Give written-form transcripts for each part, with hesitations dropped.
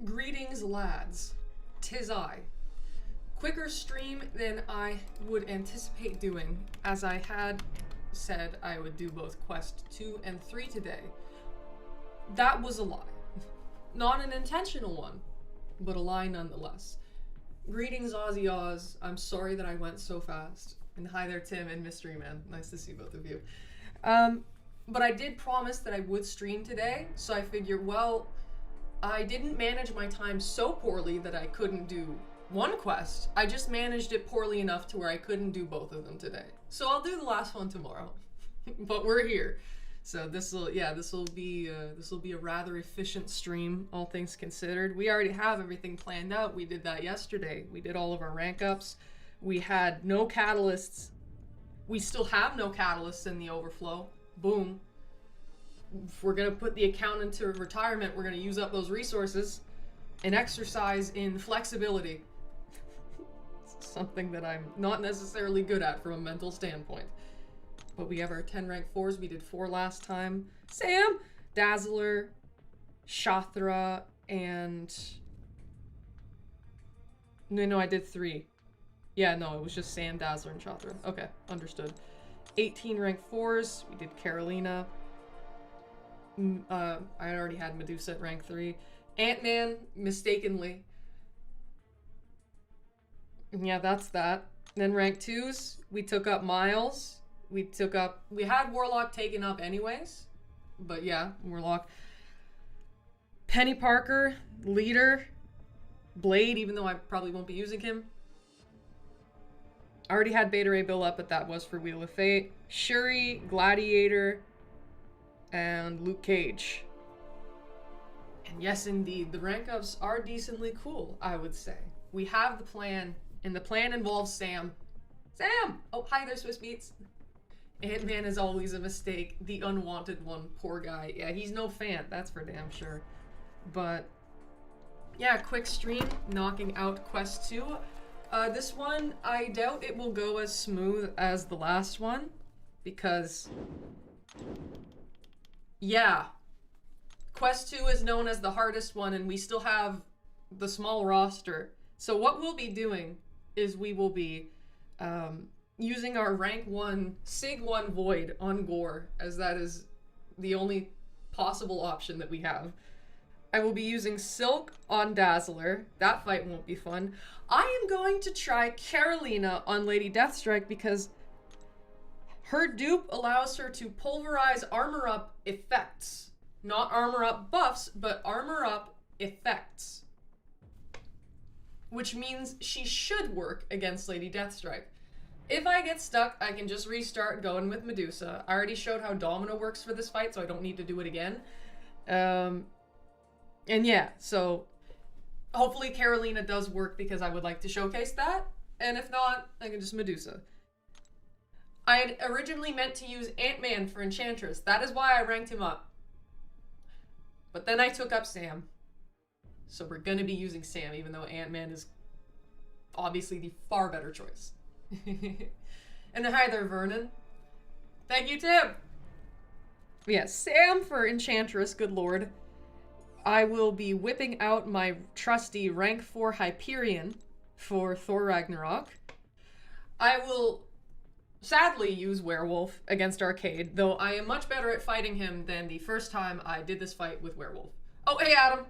Greetings, lads. 'Tis I. Quicker stream than I would anticipate doing, as I had said I would do both Quest 2 and 3 today. That was a lie. Not an intentional one, but a lie nonetheless. Greetings, Aussie Oz. I'm sorry that I went so fast. And hi there, Tim and Mystery Man. Nice to see both of you. But I did promise that I would stream today, so I figured, well, I didn't manage my time so poorly that I couldn't do one quest. I just managed it poorly enough to where I couldn't do both of them today. So I'll do the last one tomorrow. But we're here. So this will be a rather efficient stream, all things considered. We already have everything planned out. We did that yesterday. We did all of our rank ups. We had no catalysts. We still have no catalysts in the overflow. Boom. If we're gonna put the account into retirement, we're gonna use up those resources and exercise in flexibility. Something that I'm not necessarily good at from a mental standpoint. But we have our 10 rank 4s. We did 4 last time. Sam, Dazzler, Shathra, and... No, I did 3. Yeah, no, it was just Sam, Dazzler, and Shathra. Okay, understood. 18 rank 4s. We did Carolina. I already had Medusa at rank 3. Ant-Man, mistakenly. Yeah, that's that. Then rank 2s, we took up Miles. We had Warlock taken up anyways. But yeah, Warlock. Penny Parker, Leader. Blade, even though I probably won't be using him. I already had Beta Ray Bill up, but that was for Wheel of Fate. Shuri, Gladiator, and Luke Cage. And yes, indeed, the rank ups are decently cool, I would say. We have the plan, and the plan involves Sam. Sam! Oh, hi there, Swiss Beats. Ant-Man is always a mistake. The unwanted one, poor guy. Yeah, he's no fan, that's for damn sure. But, yeah, quick stream, knocking out Quest 2. This one, I doubt it will go as smooth as the last one, because... yeah. Quest 2 is known as the hardest one, and we still have the small roster. So what we'll be doing is we will be using our rank 1 Sig 1 Void on Gore, as that is the only possible option that we have. I will be using Silk on Dazzler. That fight won't be fun. I am going to try Carolina on Lady Deathstrike because her dupe allows her to pulverize armor up effects. Not armor up buffs, but armor up effects. Which means she should work against Lady Deathstrike. If I get stuck, I can just restart going with Medusa. I already showed how Domino works for this fight, so I don't need to do it again. And yeah, so hopefully Carolina does work because I would like to showcase that. And if not, I can just Medusa. I had originally meant to use Ant-Man for Enchantress. That is why I ranked him up. But then I took up Sam. So we're gonna be using Sam, even though Ant-Man is obviously the far better choice. And hi there, Vernon. Thank you, Tim! Yeah, Sam for Enchantress, good lord. I will be whipping out my trusty rank 4 Hyperion for Thor Ragnarok. I will sadly use Werewolf against Arcade, though I am much better at fighting him than the first time I did this fight with Werewolf. Oh, hey Adam!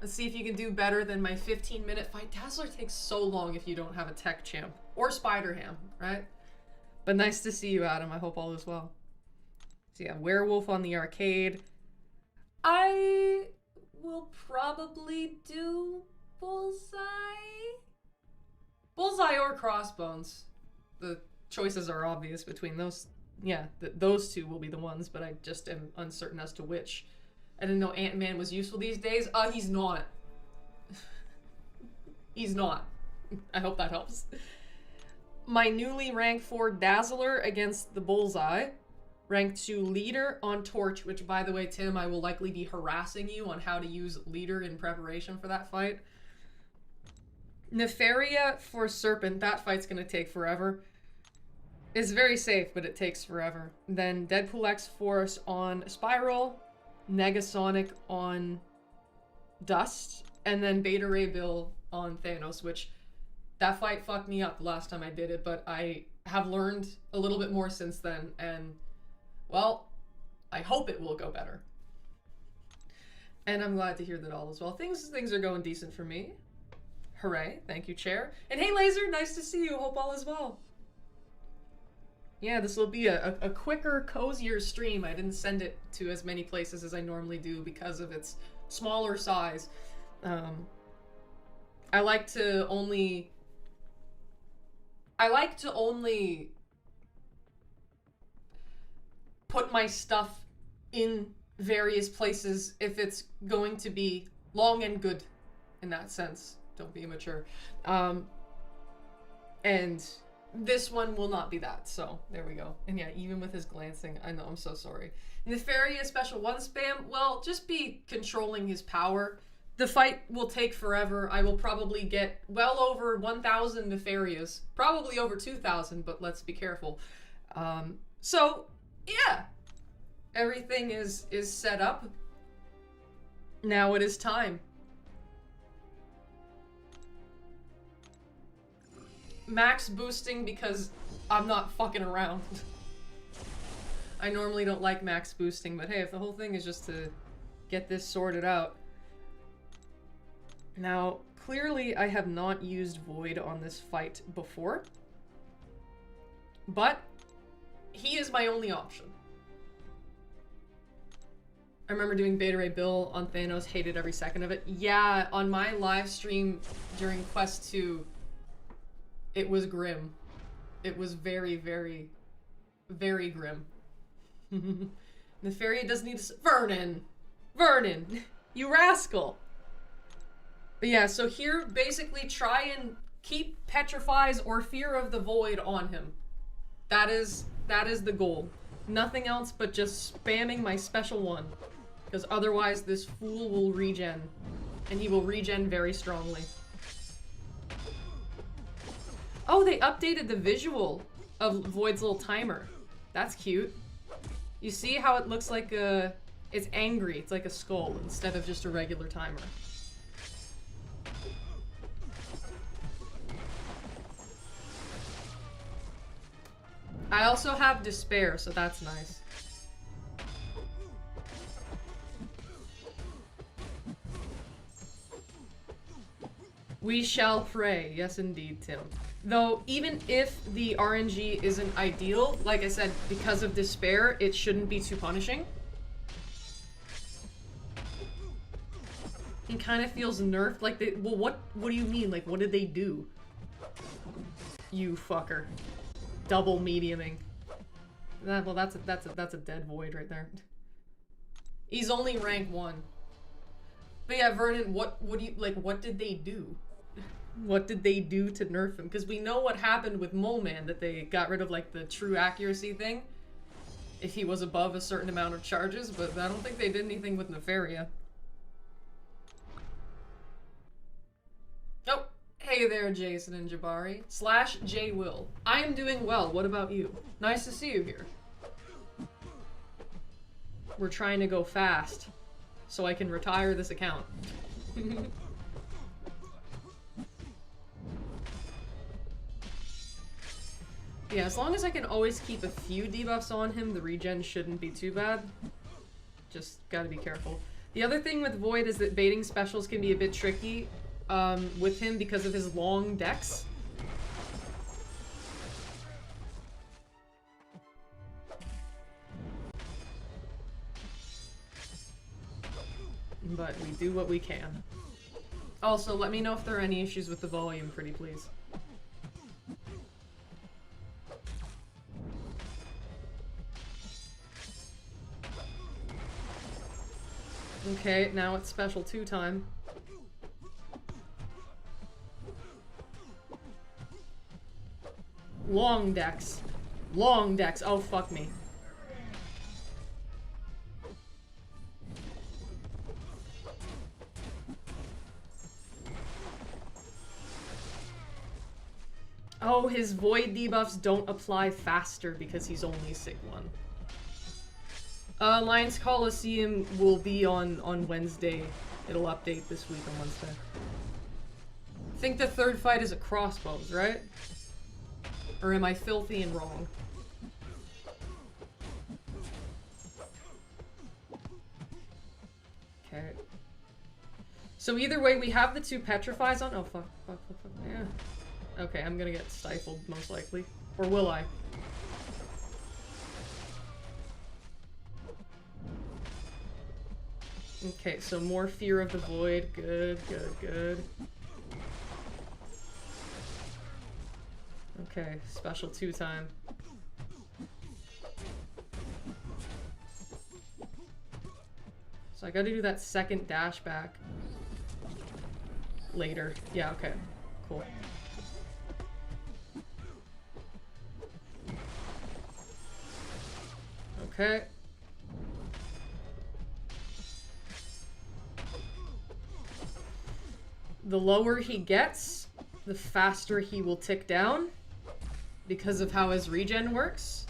Let's see if you can do better than my 15-minute fight. Dazzler takes so long if you don't have a tech champ. Or Spider-Ham, right? But nice to see you, Adam. I hope all is well. So yeah, Werewolf on the Arcade. I will probably do Bullseye? Bullseye or Crossbones. The choices are obvious between those. Yeah, those two will be the ones, but I just am uncertain as to which. I didn't know Ant-Man was useful these days. He's not. He's not. I hope that helps. My newly rank 4 Dazzler against the Bullseye. Rank 2 Leader on Torch, which by the way, Tim, I will likely be harassing you on how to use Leader in preparation for that fight. Nefaria for Serpent. That fight's gonna take forever. It's very safe, but it takes forever. Then Deadpool X-Force on Spiral. Negasonic on Dust. and then Beta Ray Bill on Thanos, which that fight fucked me up the last time I did it, but I have learned a little bit more since then, and, well, I hope it will go better. And I'm glad to hear that all is well. Things are going decent for me. Hooray. Thank you, Chair. And hey, Laser, nice to see you. Hope all is well. Yeah, this will be a quicker, cozier stream. I didn't send it to as many places as I normally do because of its smaller size. I like to only put my stuff in various places if it's going to be long and good in that sense. Don't be immature. And this one will not be that, so there we go. And yeah, even with his glancing, I know, I'm so sorry. Nefaria Special 1 spam, well, just be controlling his power. The fight will take forever. I will probably get well over 1,000 Nefarias. Probably over 2,000, but let's be careful. So, yeah. Everything is set up. Now it is time. Max boosting because I'm not fucking around. I normally don't like max boosting, but hey, if the whole thing is just to get this sorted out. Now, clearly I have not used Void on this fight before, but he is my only option. I remember doing Beta Ray Bill on Thanos, hated every second of it. Yeah, on my live stream during Quest 2, it was grim. It was very, very, very grim. Nefaria doesn't need to— Vernon! Vernon! You rascal! But yeah, so here, basically try and keep Petrifies or Fear of the Void on him. That is the goal. Nothing else but just spamming my special one. Because otherwise this fool will regen. And he will regen very strongly. Oh, they updated the visual of Void's little timer. That's cute. You see how it looks like a— it's angry. It's like a skull instead of just a regular timer. I also have Despair, so that's nice. We shall pray. Yes, indeed, Tim. Though, even if the RNG isn't ideal, like I said, because of Despair, it shouldn't be too punishing. He kind of feels nerfed, like they— well, what do you mean? Like, what did they do? You fucker. Double mediuming. Well, that's a dead Void right there. He's only rank 1. But yeah, Vernon, what do you— like, what did they do? What did they do to nerf him? Because we know what happened with Mole Man, that they got rid of, like, the true accuracy thing. If he was above a certain amount of charges, but I don't think they did anything with Nefaria. Oh, hey there, Jason and Jabari. / J Will. I am doing well. What about you? Nice to see you here. We're trying to go fast, so I can retire this account. Yeah, as long as I can always keep a few debuffs on him, the regen shouldn't be too bad. Just gotta be careful. The other thing with Void is that baiting specials can be a bit tricky with him because of his long dex. But we do what we can. Also, let me know if there are any issues with the volume, pretty please. Okay, now it's special 2 time. Long dex. Long dex. Oh, fuck me. Oh, his Void debuffs don't apply faster because he's only Sig 1. Lions Coliseum will be on Wednesday It'll update this week on Wednesday. I think the third fight is a crossbows, right? Or am I filthy and wrong? Okay. So either way, we have the 2 petrifies on. Oh, fuck. Yeah. Okay, I'm gonna get stifled, most likely. Or will I? Okay, so more Fear of the Void. Good. Okay, special 2 time. So I gotta do that second dash back later. Yeah, okay. Cool. Okay. The lower he gets, the faster he will tick down because of how his regen works.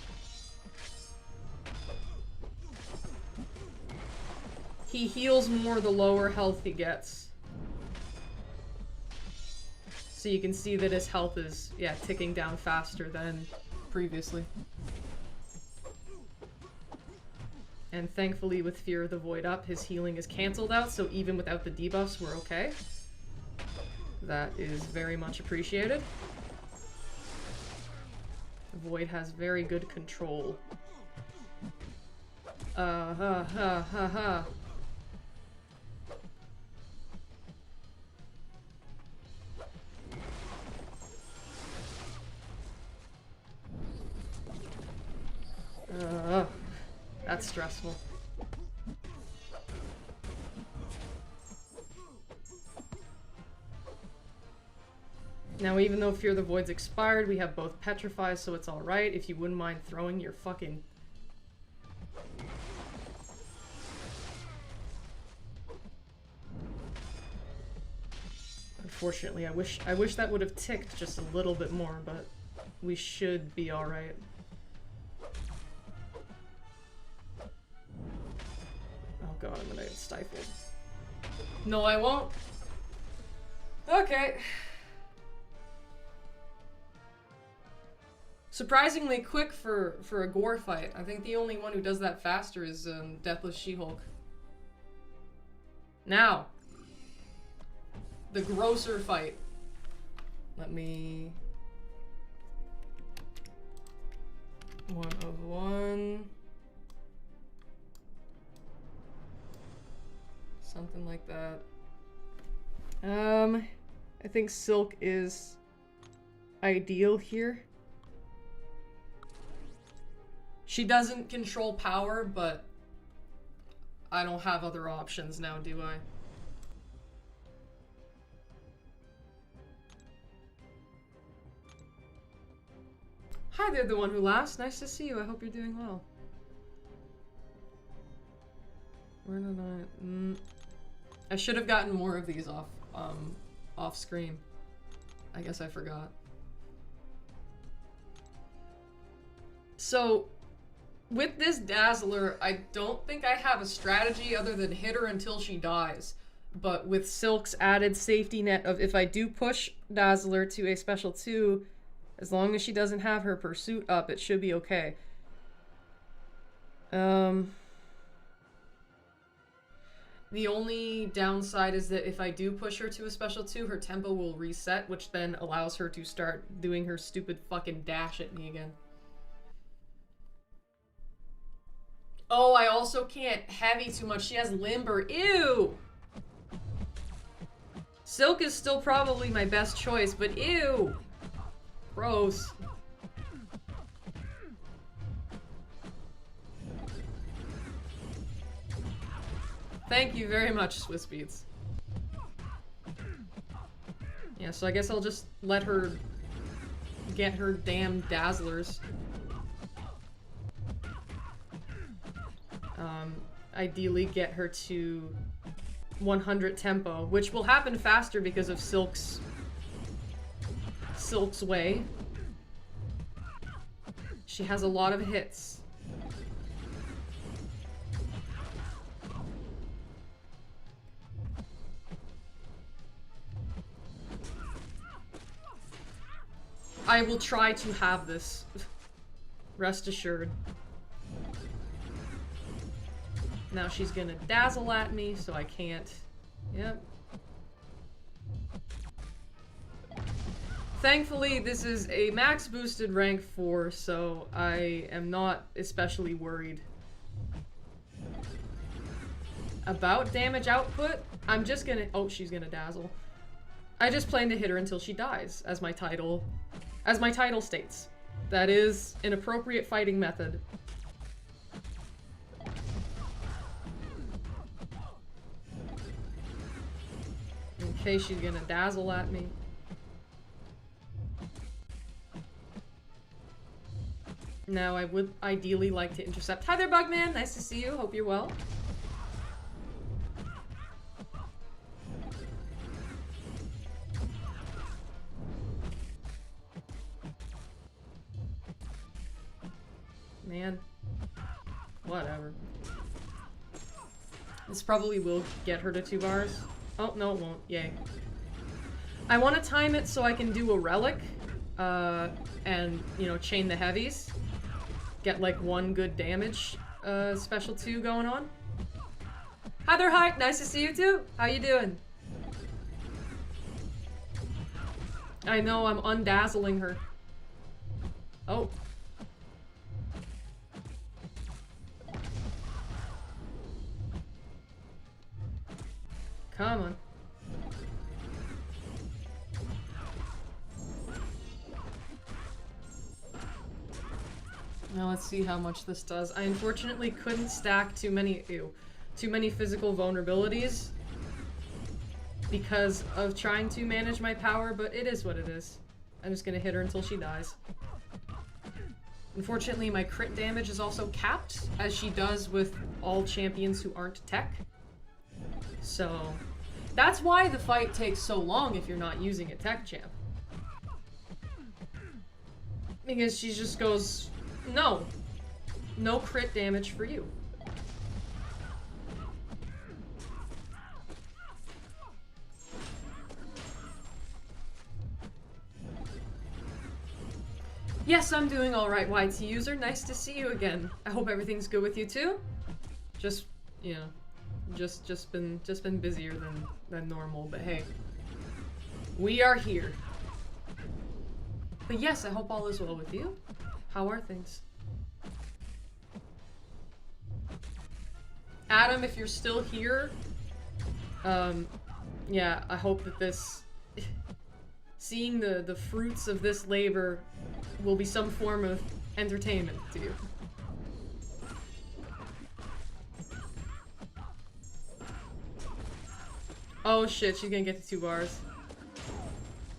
He heals more the lower health he gets. So you can see that his health is, yeah, ticking down faster than previously. And thankfully with Fear of the Void up, his healing is cancelled out, so even without the debuffs, we're okay. That is very much appreciated. The Void has very good control. That's stressful. Now, even though Fear the Void's expired, we have both Petrify, so it's alright. If you wouldn't mind throwing your fucking... Unfortunately, I wish that would have ticked just a little bit more, but we should be alright. Oh god, I'm gonna get stifled. No, I won't. Okay. Surprisingly quick for a gore fight. I think the only one who does that faster is Deathless She-Hulk. Now, the grosser fight. Let me... 1 of 1. Something like that. I think Silk is ideal here. She doesn't control power, but I don't have other options now, do I? Hi there, the one who laughs. Nice to see you. I hope you're doing well. Where did I should have gotten more of these off screen. I guess I forgot. So, with this Dazzler, I don't think I have a strategy other than hit her until she dies. But with Silk's added safety net of if I do push Dazzler to a special 2, as long as she doesn't have her pursuit up, it should be okay. The only downside is that if I do push her to a special 2, her tempo will reset, which then allows her to start doing her stupid fucking dash at me again. Oh, I also can't heavy too much. She has limber. Ew! Silk is still probably my best choice, but ew! Gross. Thank you very much, Swiss Beats. Yeah, so I guess I'll just let her get her damn Dazzlers. Ideally get her to 100 tempo, which will happen faster because of Silk's way. She has a lot of hits. I will try to have this. Rest assured. Now she's gonna dazzle at me, so I can't. Yep. Thankfully, this is a max boosted rank 4, so I am not especially worried about damage output. I'm just gonna— oh, she's gonna dazzle. I just plan to hit her until she dies, as my title states. That is an appropriate fighting method. Okay, she's gonna dazzle at me. Now, I would ideally like to intercept. Hi there, Bugman! Nice to see you. Hope you're well. Man. Whatever. This probably will get her to 2 bars. Oh, no, it won't. Yay. I want to time it so I can do a relic, and, you know, chain the heavies. Get, like, 1 good damage, special 2 going on. Hi there, Hype! Nice to see you, too! How you doing? I know, I'm undazzling her. Oh. Come on. Now let's see how much this does. I unfortunately couldn't stack too many physical vulnerabilities because of trying to manage my power, but it is what it is. I'm just gonna hit her until she dies. Unfortunately, my crit damage is also capped, as she does with all champions who aren't tech. So, that's why the fight takes so long if you're not using a tech champ. Because she just goes, no. No crit damage for you. Yes, I'm doing alright, YT user. Nice to see you again. I hope everything's good with you too. Just, you know, just been busier than normal, but hey. We are here. But yes, I hope all is well with you. How are things? Adam, if you're still here, yeah, I hope that this, seeing the fruits of this labor will be some form of entertainment to you. Oh shit, she's gonna get to 2 bars.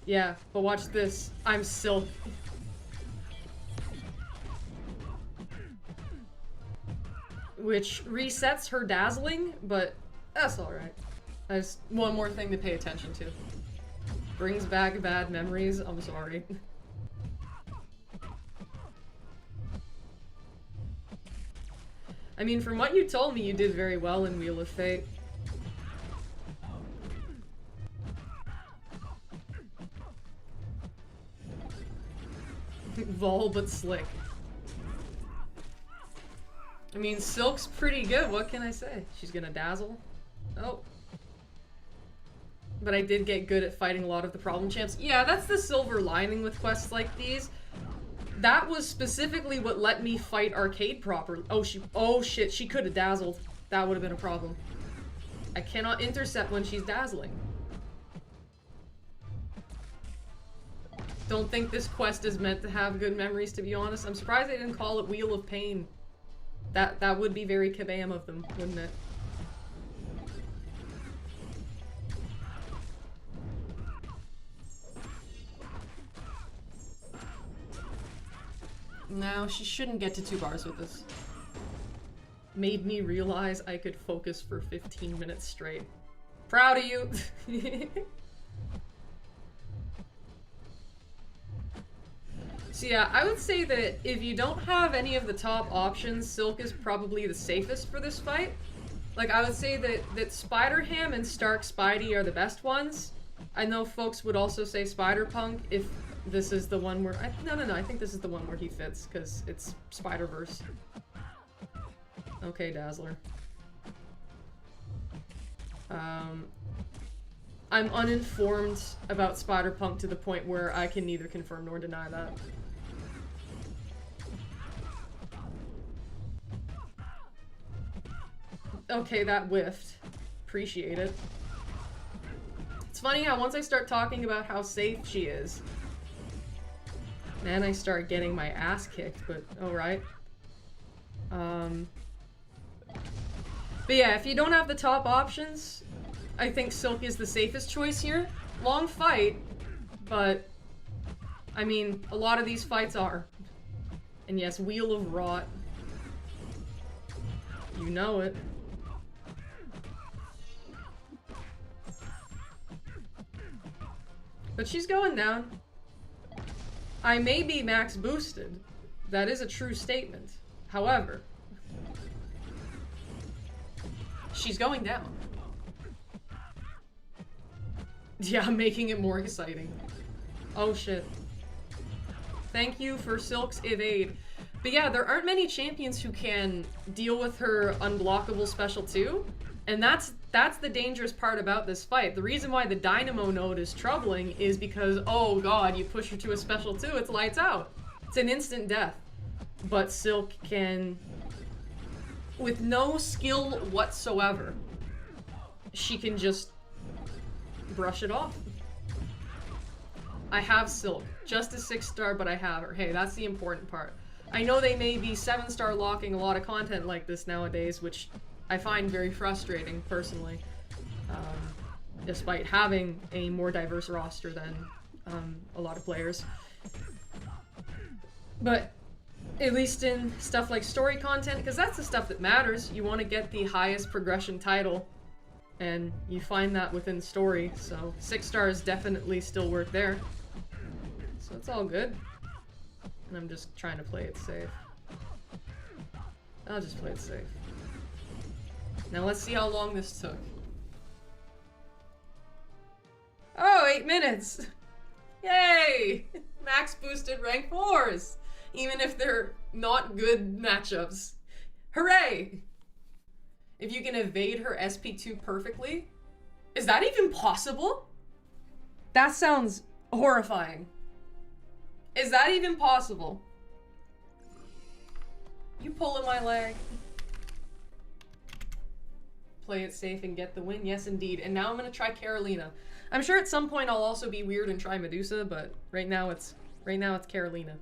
Yeah, but watch this. I'm Silk. Which resets her dazzling, but that's alright. That's one more thing to pay attention to. Brings back bad memories, I'm sorry. I mean, from what you told me, you did very well in Wheel of Fate. Vol, but slick. I mean, Silk's pretty good, what can I say? She's gonna dazzle. Oh. But I did get good at fighting a lot of the problem champs. Yeah, that's the silver lining with quests like these. That was specifically what let me fight Arcade properly. Oh shit, she could have dazzled. That would have been a problem. I cannot intercept when she's dazzling. Don't think this quest is meant to have good memories, to be honest. I'm surprised they didn't call it Wheel of Pain. That would be very kabam of them, wouldn't it? No, she shouldn't get to 2 bars with this. Made me realize I could focus for 15 minutes straight. Proud of you! So yeah, I would say that if you don't have any of the top options, Silk is probably the safest for this fight. Like, I would say that Spider-Ham and Stark Spidey are the best ones. I know folks would also say Spider-Punk if This is the one where no, I think this is the one where he fits because it's Spider-Verse. Okay, Dazzler. I'm uninformed about Spider-Punk to the point where I can neither confirm nor deny that. Okay, that whiffed. Appreciate it. It's funny how once I start talking about how safe she is, then I start getting my ass kicked, but alright. But yeah, if you don't have the top options, I think Silk is the safest choice here. Long fight, but I mean, a lot of these fights are. And yes, Wheel of Rot. You know it. But she's going down. I may be max boosted. That is a true statement. However, she's going down. Yeah, making it more exciting. Oh shit. Thank you for Silk's evade. But yeah, there aren't many champions who can deal with her unblockable special 2. And that's the dangerous part about this fight. The reason why the Dynamo node is troubling is because, oh god, you push her to a special 2, it's lights out. It's an instant death. But Silk can, with no skill whatsoever, she can just brush it off. I have Silk. Just a 6-star, but I have her. Hey, that's the important part. I know they may be 7-star locking a lot of content like this nowadays, which I find very frustrating, personally. Despite having a more diverse roster than a lot of players. But at least in stuff like story content, because that's the stuff that matters. You want to get the highest progression title, and you find that within story, so 6 stars definitely still work there. So it's all good. And I'm just trying to play it safe. I'll just play it safe. Now let's see how long this took. Oh, 8 minutes! Yay! Max boosted rank 4s! Even if they're not good matchups. Hooray! If you can evade her SP2 perfectly? Is that even possible? That sounds horrifying. Is that even possible? You pulling my leg. Play it safe and get the win. Yes, indeed. And now I'm gonna try Carolina. I'm sure at some point I'll also be weird and try Medusa, but right now it's Carolina.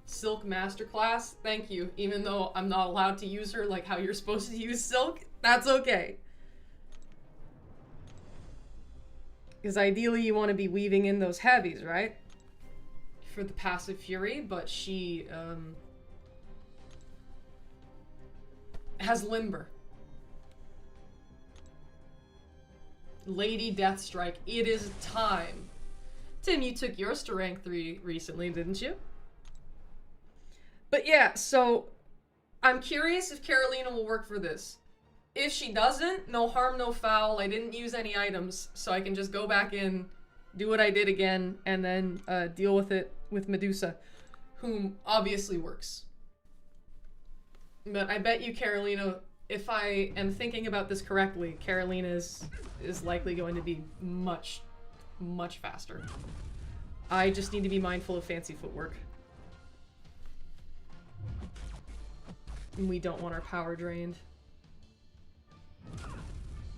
Silk Masterclass, thank you. Even though I'm not allowed to use her like how you're supposed to use Silk, that's okay. Because ideally you want to be weaving in those heavies, right? For the passive fury, but she has Limber. Lady Deathstrike, it is time. Tim, you took yours to rank 3 recently, didn't you? But yeah, so I'm curious if Carolina will work for this. If she doesn't, no harm, no foul. I didn't use any items, so I can just go back in, do what I did again, and then deal with it with Medusa, whom obviously works. But I bet you Carolina, if I am thinking about this correctly, Carolina is likely going to be much, much faster. I just need to be mindful of fancy footwork. And we don't want our power drained.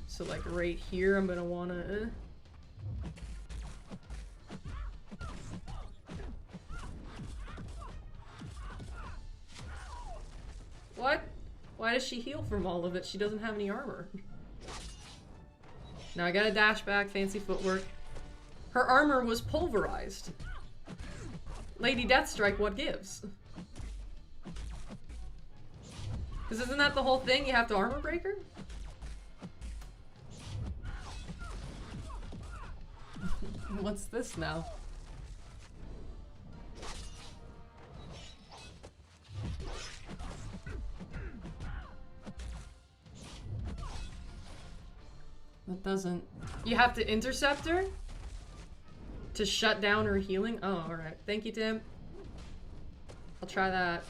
So like right here, I'm gonna wanna... What? Why does she heal from all of it? She doesn't have any armor. Now I gotta dash back, fancy footwork. Her armor was pulverized. Lady Deathstrike, what gives? Because isn't that the whole thing? You have to armor break her? What's this now? That doesn't... You have to intercept her? To shut down her healing? Oh, alright. Thank you, Tim. I'll try that.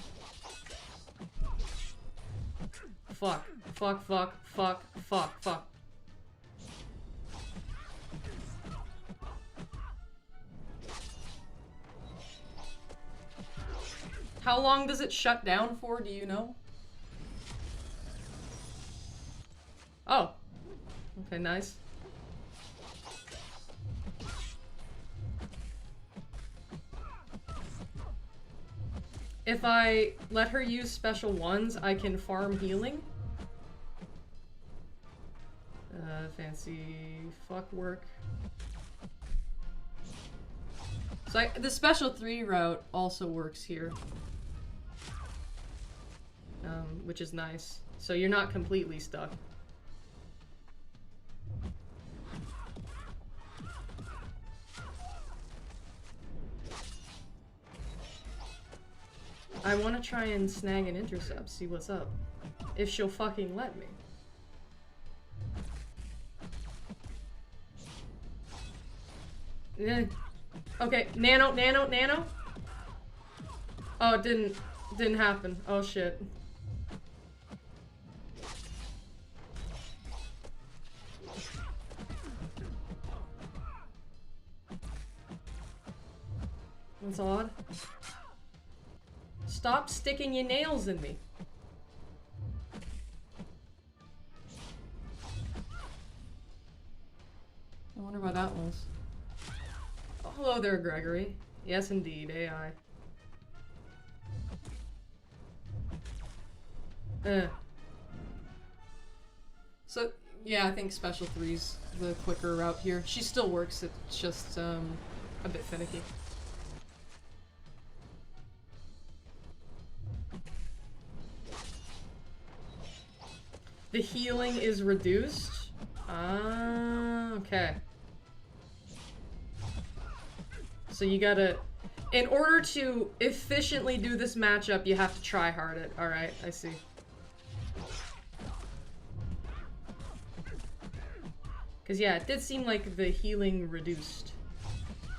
Fuck. Fuck, fuck, fuck, fuck, fuck. How long does it shut down for, do you know? Oh. Okay, nice. If I let her use special ones, I can farm healing. Fancy fuck work. So the special 3 route also works here. Which is nice. So you're not completely stuck. I want to try and snag an intercept, see what's up. If she'll fucking let me. Okay, nano. Oh, it didn't happen. Oh shit. That's odd. Stop sticking your nails in me. I wonder what that was. Oh, hello there, Gregory. Yes, indeed, AI. So, yeah, I think special 3's the quicker route here. She still works, it's just, a bit finicky. The healing is reduced? Ah, okay. So you gotta... In order to efficiently do this matchup, you have to try hard it. Alright, I see. Because yeah, it did seem like the healing reduced.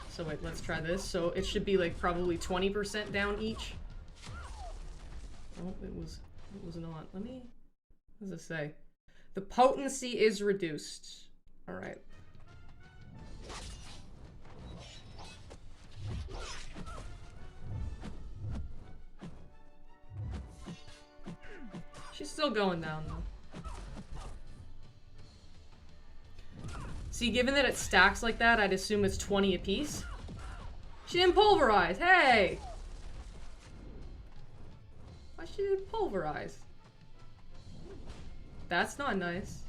So wait, let's try this. So it should be like probably 20% down each. Oh, it was not. Let me... What does it say? The potency is reduced. Alright. She's still going down, though. See, given that it stacks like that, I'd assume it's 20 apiece. She didn't pulverize! Hey! Why she didn't pulverize? That's not nice.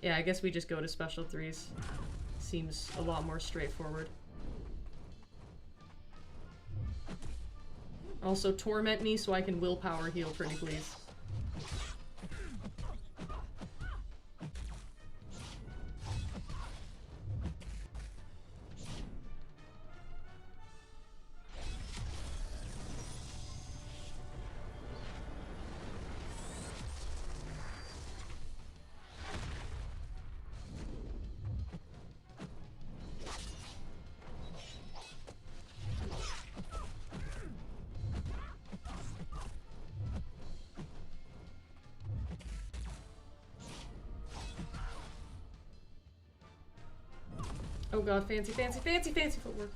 Yeah, I guess we just go to special 3s. Seems a lot more straightforward. Also, torment me so I can willpower heal, pretty please. Oh god, fancy footwork.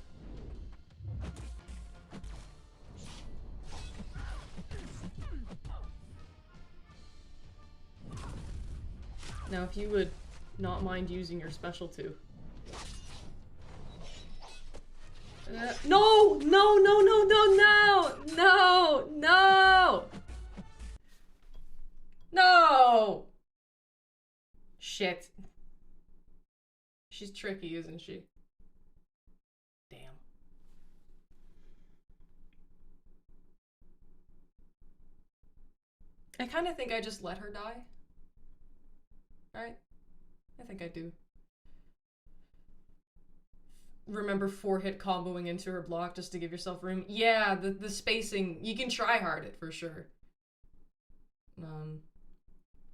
Now, if you would not mind using your special too. No! No! Shit. She's tricky, isn't she? Damn. I kind of think I just let her die. Right? I think I do. Remember 4-hit comboing into her block just to give yourself room? Yeah, the spacing, you can try hard it for sure.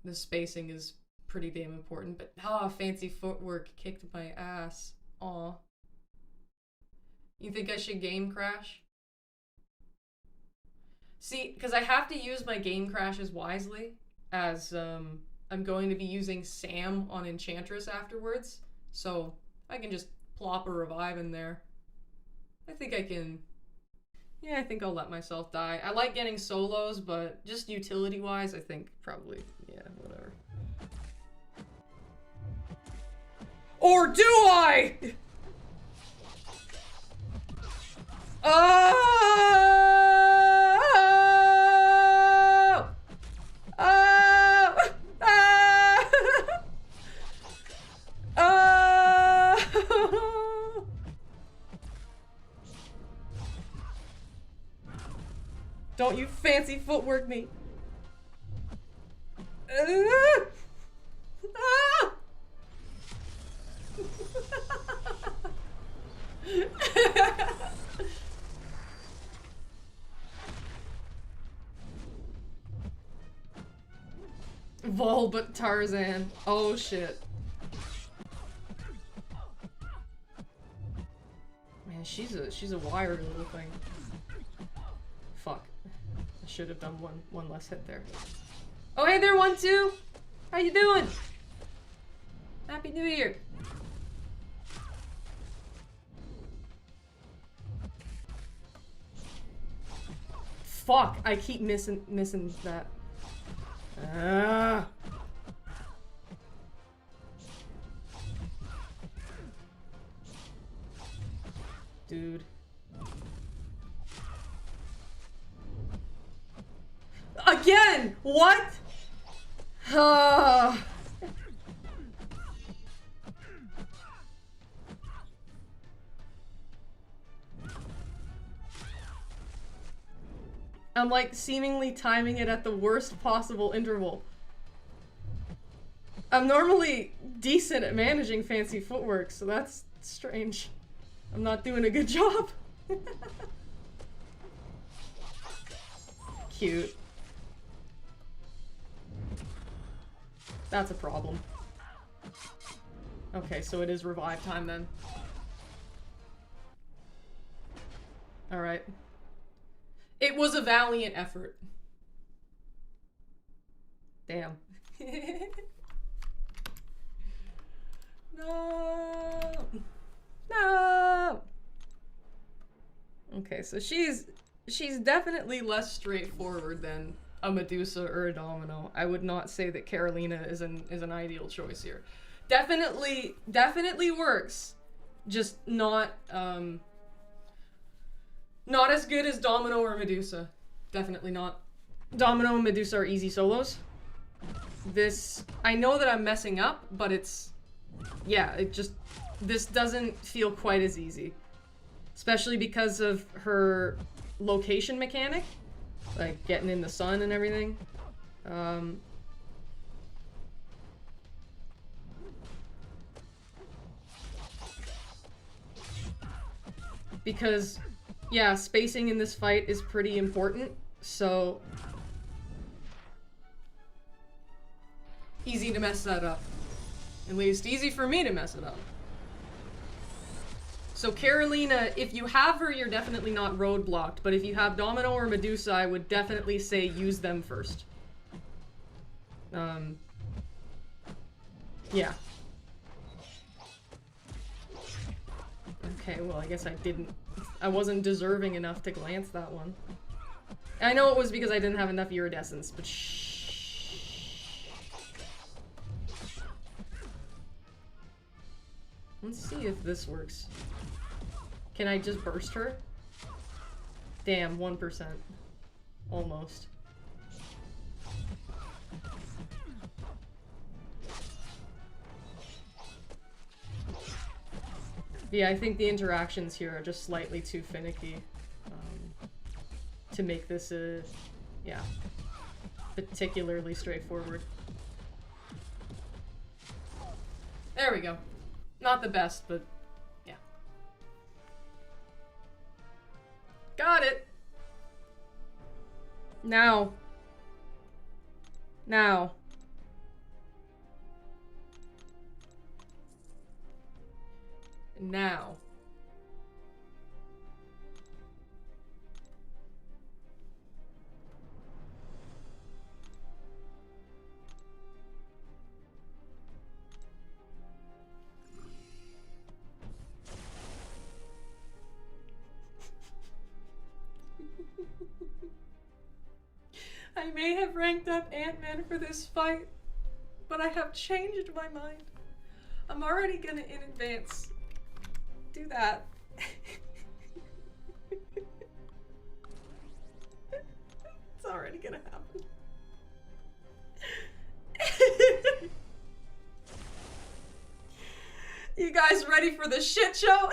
the spacing is pretty damn important. But fancy footwork kicked my ass. Aw. You think I should game crash? See, because I have to use my game crashes wisely, as I'm going to be using Sam on Enchantress afterwards, so I can just plop a revive in there. I think I can... Yeah, I think I'll let myself die. I like getting solos, but just utility-wise, I think probably... Yeah, whatever. Or do I?! Oh! Oh! Oh! Oh! Don't you fancy footwork me. Ah! Vol but Tarzan. Oh shit. Man, she's a wired little thing. Fuck. I should have done one less hit there. Oh hey there, 1-2! How you doing? Happy New Year! Fuck, I keep missing that. Ah. Dude. Again! What? I'm like seemingly timing it at the worst possible interval. I'm normally decent at managing fancy footwork, so that's strange. I'm not doing a good job. Cute. That's a problem. Okay, so it is revive time then. Alright. It was a valiant effort. Damn. No. No. Okay, so she's definitely less straightforward than a Medusa or a Domino. I would not say that Carolina is an ideal choice here. Definitely works. Just not as good as Domino or Medusa. Definitely not. Domino and Medusa are easy solos. This, I know that I'm messing up, but it's, yeah, this doesn't feel quite as easy. Especially because of her location mechanic. Like, getting in the sun and everything. Because, yeah, spacing in this fight is pretty important, so... Easy to mess that up. At least, easy for me to mess it up. So Carolina, if you have her, you're definitely not roadblocked, but if you have Domino or Medusa, I would definitely say use them first. Yeah. Okay, well, I guess I wasn't deserving enough to glance that one. I know it was because I didn't have enough iridescence, but shh. Let's see if this works. Can I just burst her? Damn, 1%. Almost. Yeah, I think the interactions here are just slightly too finicky to make this yeah, particularly straightforward. There we go. Not the best, but yeah. Got it! Now. Now. now. I may have ranked up Ant-Man for this fight, but I have changed my mind. I'm already gonna, in advance, do that. It's already gonna happen. You guys ready for the shit show?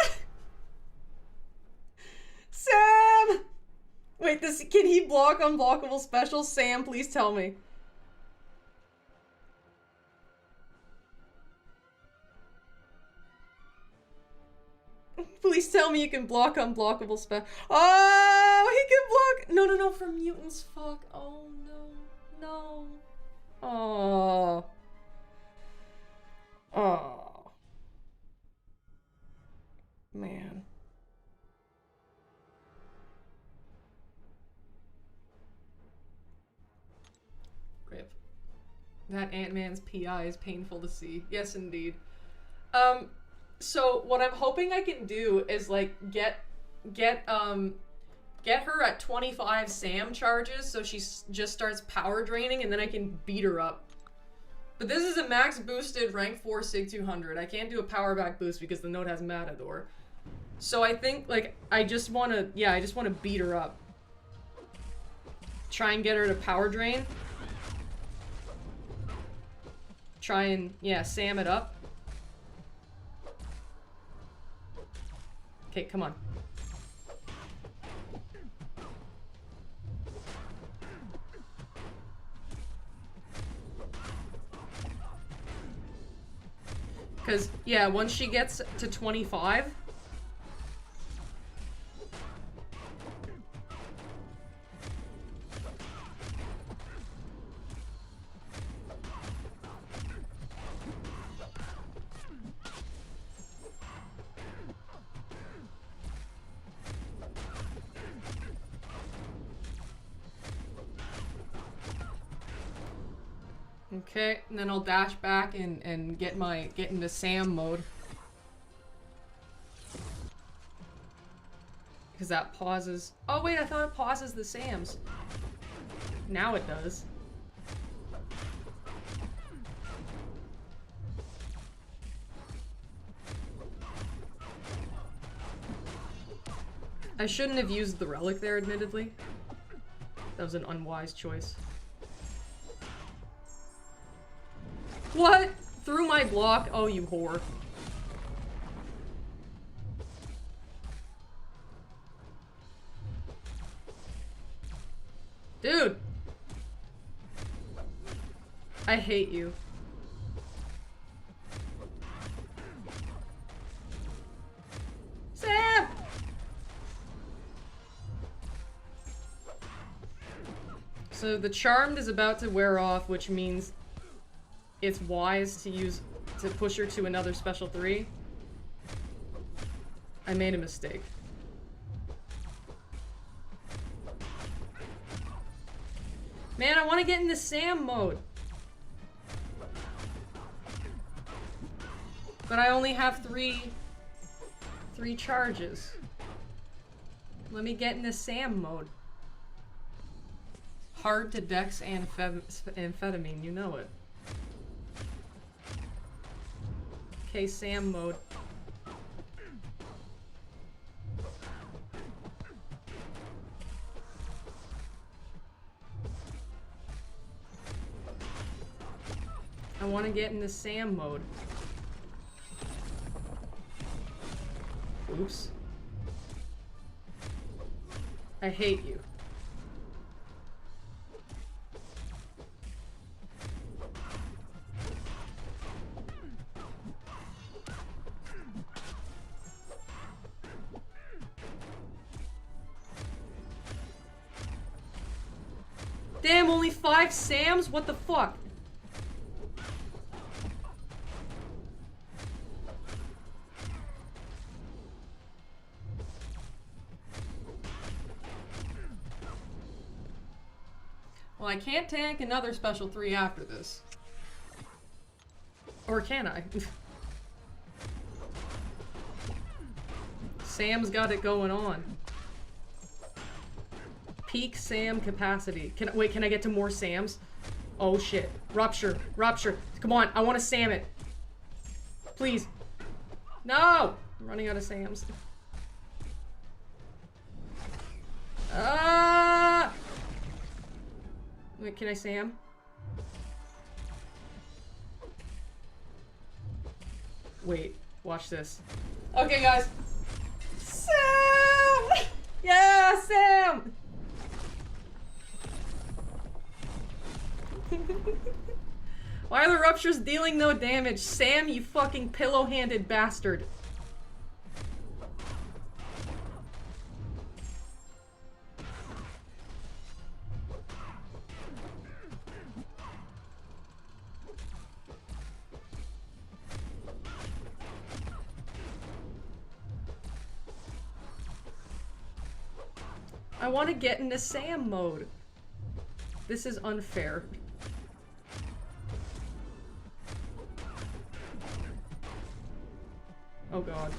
Sam! Wait, can he block unblockable special? Sam, please tell me. Please tell me you can block unblockable special. Oh, he can block. No, for mutants. Fuck. Oh, no. Oh. Oh. Man. Rip. That Ant-Man's PI is painful to see. Yes, indeed. So what I'm hoping I can do is like get her at 25 SAM charges so she just starts power draining and then I can beat her up. But this is a max boosted rank 4 Sig 200. I can't do a power back boost because the node has Matador. So I think like I just want to beat her up. Try and get her to power drain. Try and SAM it up. Okay, come on. Because, yeah, once she gets to 25... Okay, and then I'll dash back and get into SAM mode. Because that pauses. Oh wait, I thought it pauses the SAMs. Now it does. I shouldn't have used the relic there, admittedly. That was an unwise choice. What? Through my block? Oh, you whore. Dude! I hate you. Sam! So the Charmed is about to wear off, which means it's wise to push her to another special 3. I made a mistake. Man, I want to get into SAM mode. But I only have three charges. Let me get into SAM mode. Hard to dex amphetamine, you know it. Okay, SAM mode. I want to get into SAM mode. Oops. I hate you. Damn, only 5 SAMs? What the fuck? Well, I can't tank another special 3 after this. Or can I? Sam's got it going on. Peak Sam capacity. Wait, can I get to more Sams? Oh shit. Rupture. Rupture. Come on, I want to Sam it. Please. No! I'm running out of Sams. Wait, can I Sam? Wait, watch this. Okay, guys. Sam! Yeah, Sam! Why are the ruptures dealing no damage? Sam, you fucking pillow-handed bastard. I want to get into Sam mode. This is unfair. Oh god.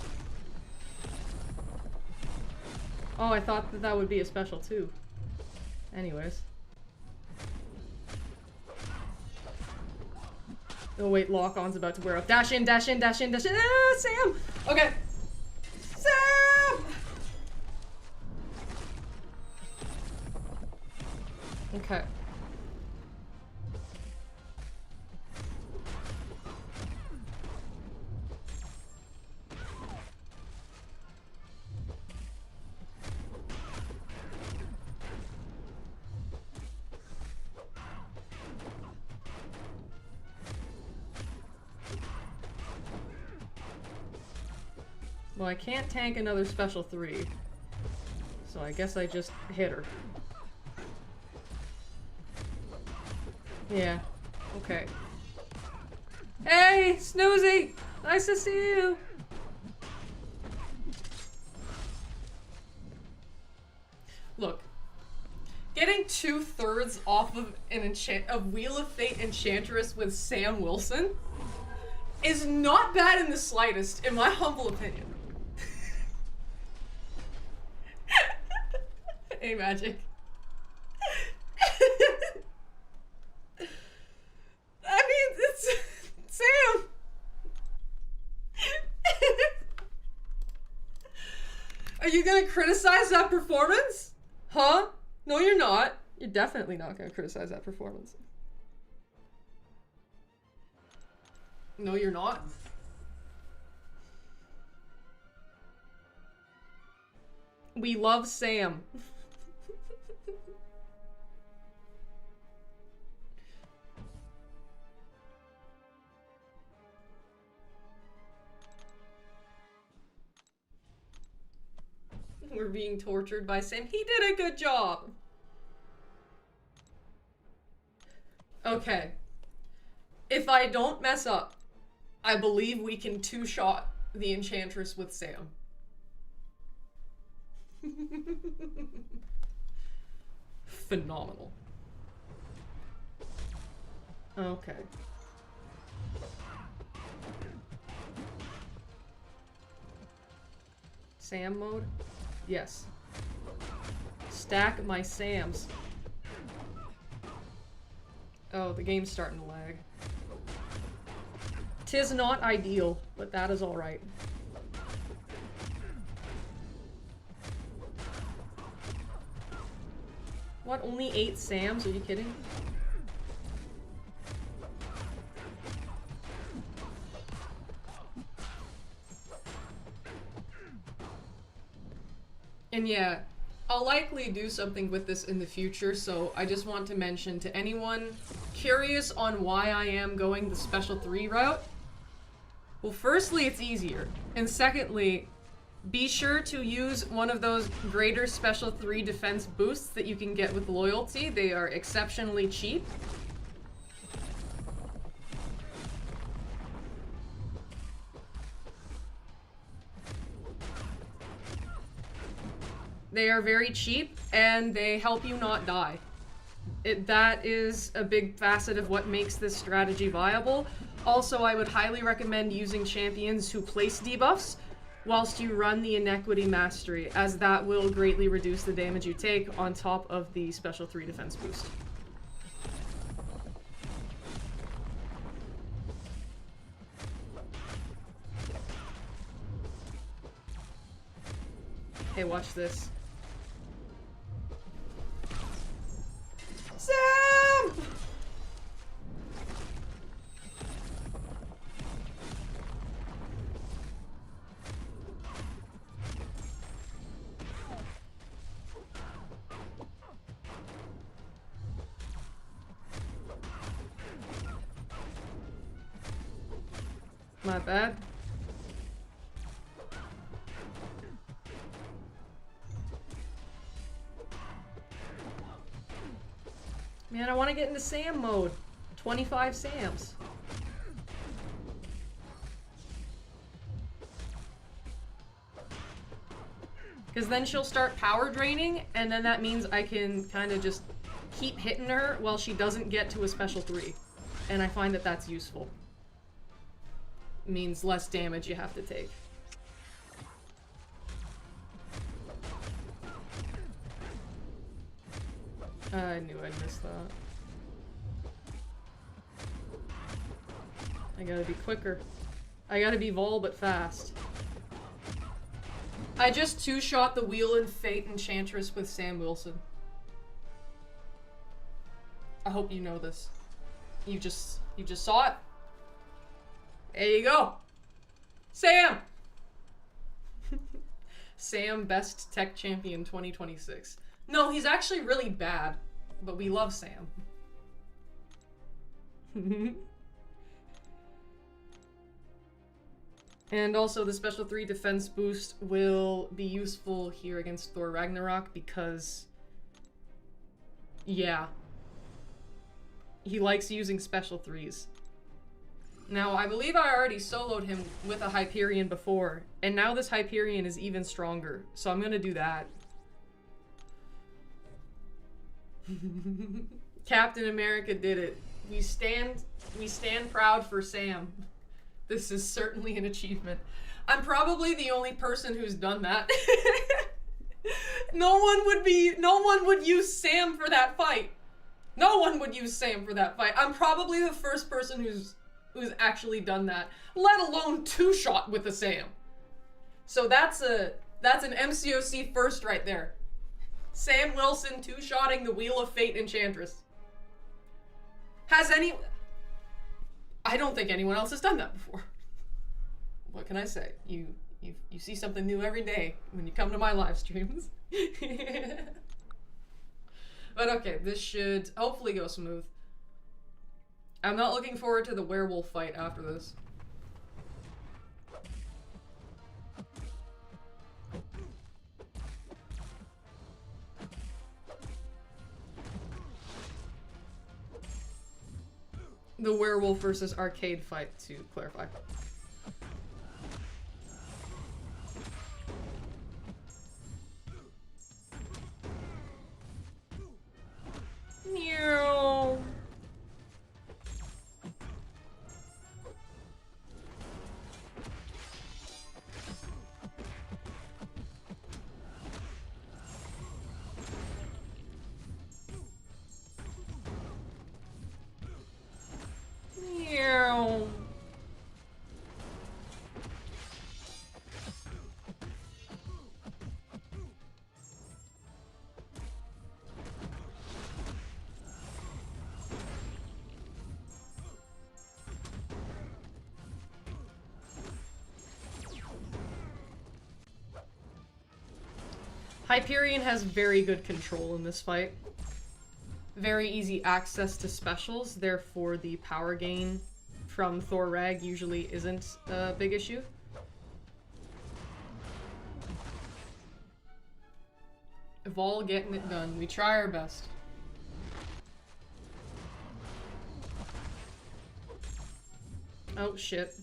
Oh, I thought that that would be a special too. Anyways. Oh wait, lock-on's about to wear off. Dash in, dash in, dash in, dash in. Ah, Sam! Okay. Sam! Okay. Well, I can't tank another special 3. So I guess I just hit her. Yeah. Okay. Hey, Snoozy! Nice to see you! Look. Getting 2/3 off of an Wheel of Fate Enchantress with Sam Wilson is not bad in the slightest, in my humble opinion. Hey, Magic. I mean, it's Sam. Are you gonna criticize that performance? Huh? No, you're not. You're definitely not gonna criticize that performance. No, you're not. We love Sam. We're being tortured by Sam. He did a good job. Okay. If I don't mess up, I believe we can 2-shot the Enchantress with Sam. Phenomenal. Okay. Sam mode? Yes. Stack my Sams. Oh, the game's starting to lag. 'Tis not ideal, but that is alright. What, only 8 Sams? Are you kidding? And yeah, I'll likely do something with this in the future, so I just want to mention to anyone curious on why I am going the special 3 route. Well, firstly, it's easier. And secondly, be sure to use one of those greater special 3 defense boosts that you can get with loyalty. They are exceptionally cheap. They are very cheap, and they help you not die. That is a big facet of what makes this strategy viable. Also, I would highly recommend using champions who place debuffs whilst you run the Inequity Mastery, as that will greatly reduce the damage you take on top of the special 3 defense boost. Hey, watch this. Sam! My bad. Man, I want to get into Sam mode. 25 Sams. Because then she'll start power draining, and then that means I can kind of just keep hitting her while she doesn't get to a special 3. And I find that that's useful. It means less damage you have to take. I knew I'd miss that. I gotta be quicker. I gotta be Vol but fast. I just two-shot the Wheel and Fate Enchantress with Sam Wilson. I hope you know this. You just saw it. There you go. Sam! Sam, best tech champion 2026. No, he's actually really bad, but we love Sam. And also the special 3 defense boost will be useful here against Thor Ragnarok because, yeah, he likes using special 3s. Now, I believe I already soloed him with a Hyperion before, and now this Hyperion is even stronger, so I'm gonna do that. Captain America did it. We stand proud for Sam. This is certainly an achievement. I'm probably the only person who's done that. No one would use Sam for that fight. No one would use Sam for that fight. I'm probably the first person who's actually done that, let alone two-shot with a Sam. So that's an MCOC first right there. Sam Wilson two-shotting the Wheel of Fate Enchantress. I don't think anyone else has done that before. What can I say? You see something new every day when you come to my live streams. But okay, this should hopefully go smooth. I'm not looking forward to the werewolf fight after this. The werewolf versus arcade fight, to clarify. Meow. Meow. Hyperion has very good control in this fight. Very easy access to specials, therefore the power gain from Thor Rag usually isn't a big issue. Vol getting it done. We try our best. Oh shit.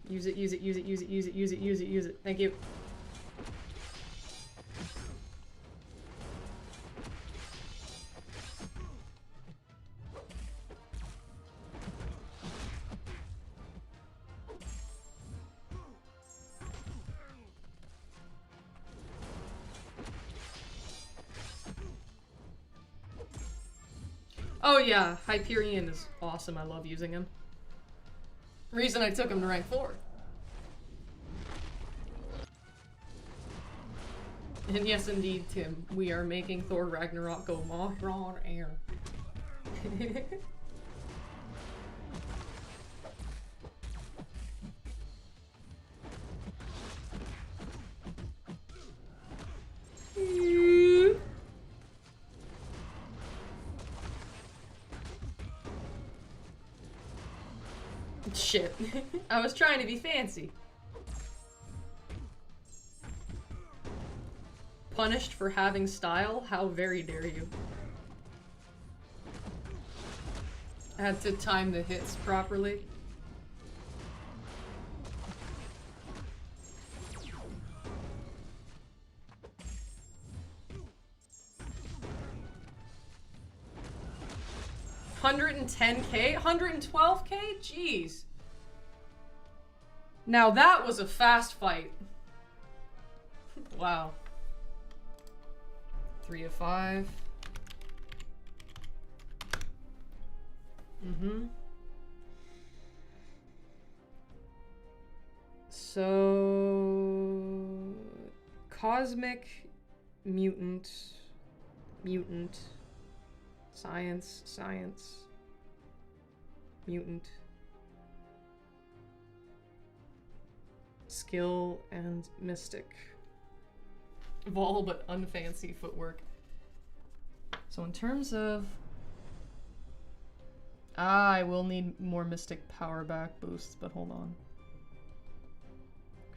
Use it, use it, use it, use it, use it, use it, use it, use it. Thank you. Oh yeah, Hyperion is awesome. I love using him. Reason I took him to rank 4. And yes, indeed, Tim, we are making Thor Ragnarok go Mothra air. Shit. I was trying to be fancy. Punished for having style? How very dare you. I had to time the hits properly. $110K? $112K? Jeez. Now that was a fast fight. Wow. 3 of 5. So... Cosmic... Mutant... Science... Mutant... Skill and Mystic. Vol but unfancy footwork. So in terms of... I will need more Mystic power back boosts, but hold on.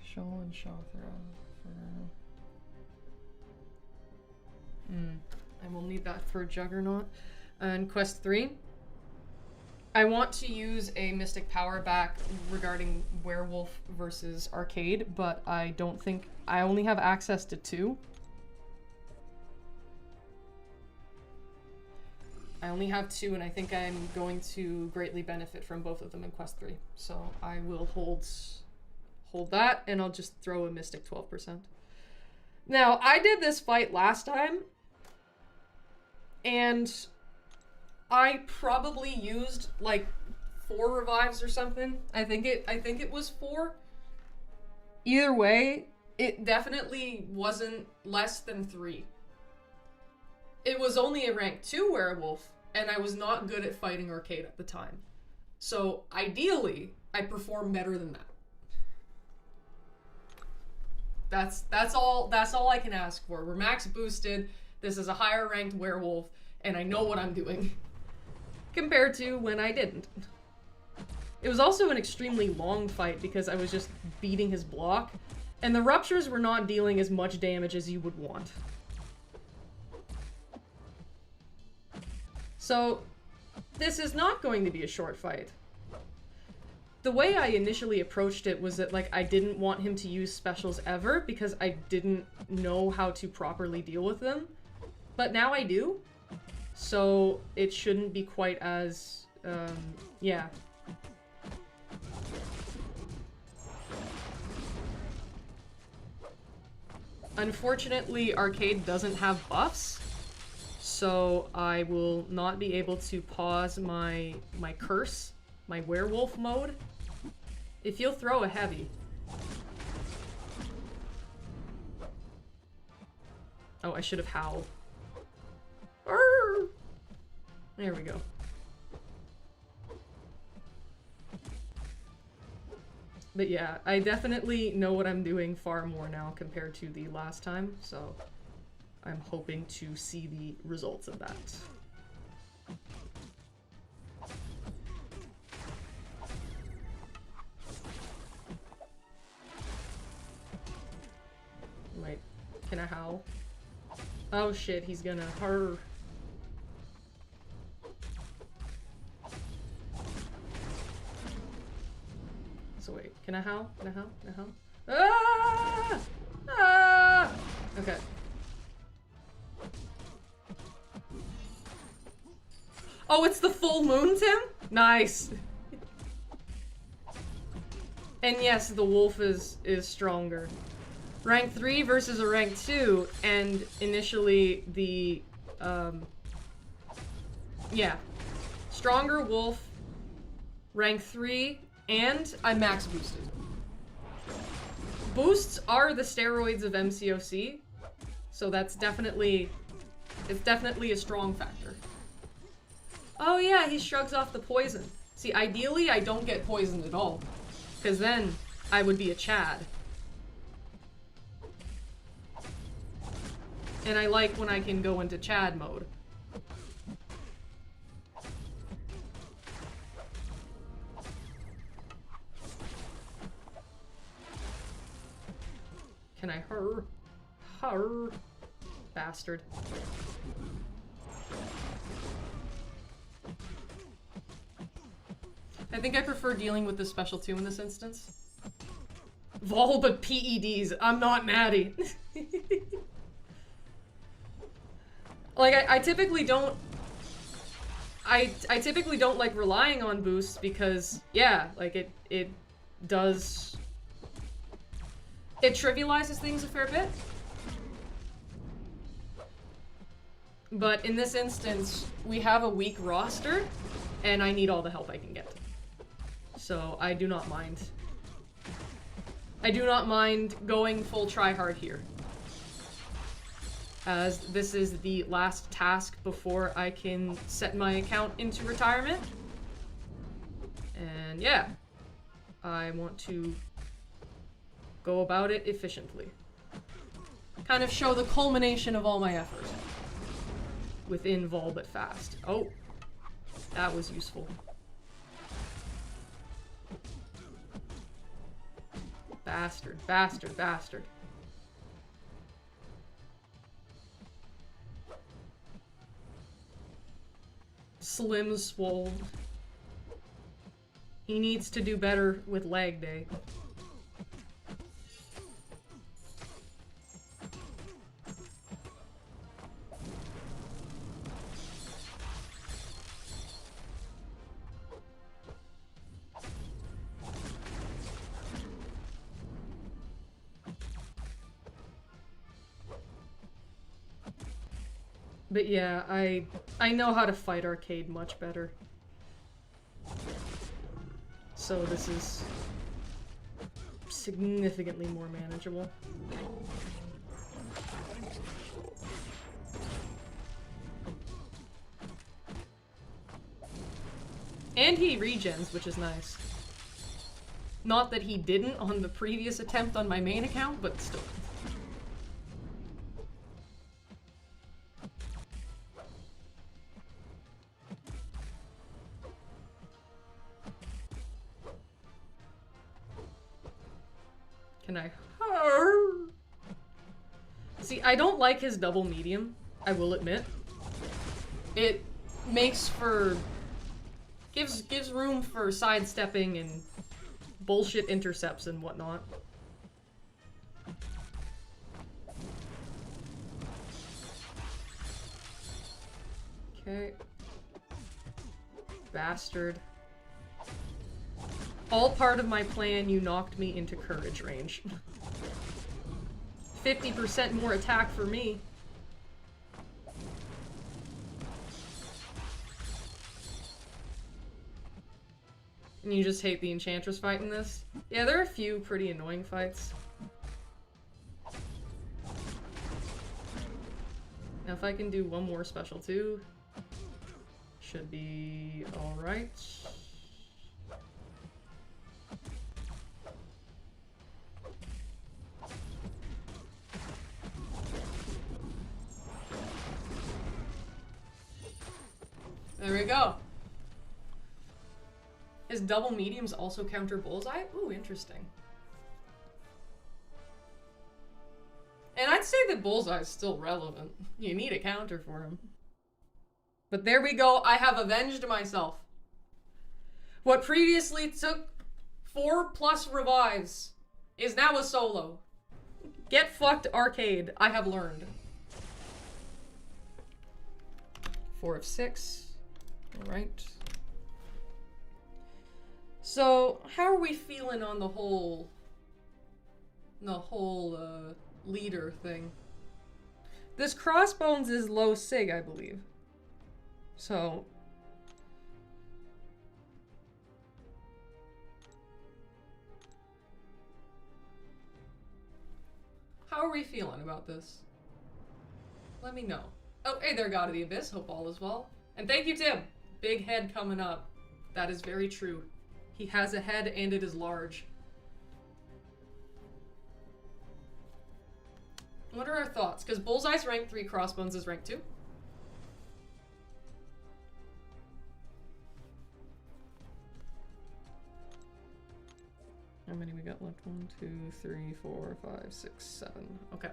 Shoal and Shothra for... I will need that for Juggernaut. And Quest 3. I want to use a Mystic power back regarding Werewolf versus Arcade, but I don't think... I only have access to 2. I only have 2, and I think I'm going to greatly benefit from both of them in Quest 3. So I will hold that, and I'll just throw a Mystic 12%. Now, I did this fight last time, and I probably used like 4 revives or something. I think it was 4. Either way, it definitely wasn't less than 3. It was only a rank 2 werewolf, and I was not good at fighting Arcade at the time. So ideally, I perform better than that. That's all I can ask for. We're max boosted. This is a higher ranked werewolf, and I know what I'm doing. Compared to when I didn't. It was also an extremely long fight because I was just beating his block, and the ruptures were not dealing as much damage as you would want. So, this is not going to be a short fight. The way I initially approached it was that, like, I didn't want him to use specials ever because I didn't know how to properly deal with them. But now I do. So, it shouldn't be quite as, yeah. Unfortunately, Arcade doesn't have buffs. So I will not be able to pause my curse, my werewolf mode, if you'll throw a heavy. Oh, I should have howled. Arr! There we go. But yeah, I definitely know what I'm doing far more now compared to the last time, so I'm hoping to see the results of that. Wait, can I howl? Oh shit, he's gonna hurr. So wait, can I howl? Can I howl? Can I howl? Ah! Ah! Okay. Oh, it's the full moon, Tim? Nice. And yes, the wolf is stronger. Rank 3 versus a rank 2, and initially the Yeah. Stronger wolf, rank 3, and I'm max boosted. Boosts are the steroids of MCOC, so that's definitely, it's definitely a strong factor. Oh yeah, he shrugs off the poison. See, ideally I don't get poisoned at all, because then I would be a Chad. And I like when I can go into Chad mode. Can I hurr, bastard. I think I prefer dealing with the special 2 in this instance. Vol, but PEDs. I'm not natty. Like, I typically don't... I typically don't like relying on boosts because, yeah, like, it does... It trivializes things a fair bit. But in this instance, we have a weak roster, and I need all the help I can get. So I do not mind. I do not mind going full tryhard here. As this is the last task before I can set my account into retirement. And yeah, I want to go about it efficiently. Kind of show the culmination of all my effort. Within Vol but fast. Oh, that was useful. Bastard, bastard, bastard. Slim swole. He needs to do better with leg day. But yeah, I know how to fight arcade much better. So this is significantly more manageable. And he regens, which is nice. Not that he didn't on the previous attempt on my main account, but still. Can I? See, I don't like his double medium, I will admit. It makes for... gives room for sidestepping and bullshit intercepts and whatnot. Okay. Bastard. All part of my plan, you knocked me into courage range. 50% more attack for me. And you just hate the Enchantress fight in this? Yeah, there are a few pretty annoying fights. Now if I can do one more special too, should be alright. There we go. His double mediums also counter bullseye? Ooh, interesting. And I'd say that bullseye is still relevant. You need a counter for him. But there we go, I have avenged myself. What previously took 4+ revives is now a solo. Get fucked, arcade. I have learned. 4 of 6. Alright. So, how are we feeling on the whole leader thing? This Crossbones is low sig, I believe. So, we feeling about this? Let me know. Oh, hey there, God of the Abyss. Hope all is well. And thank you, Tim. Big head coming up. That is very true. He has a head and it is large. What are our thoughts? Because Bullseye's rank 3, Crossbones is rank 2. How many we got left? 1, 2, 3, 4, 5, 6, 7. Okay.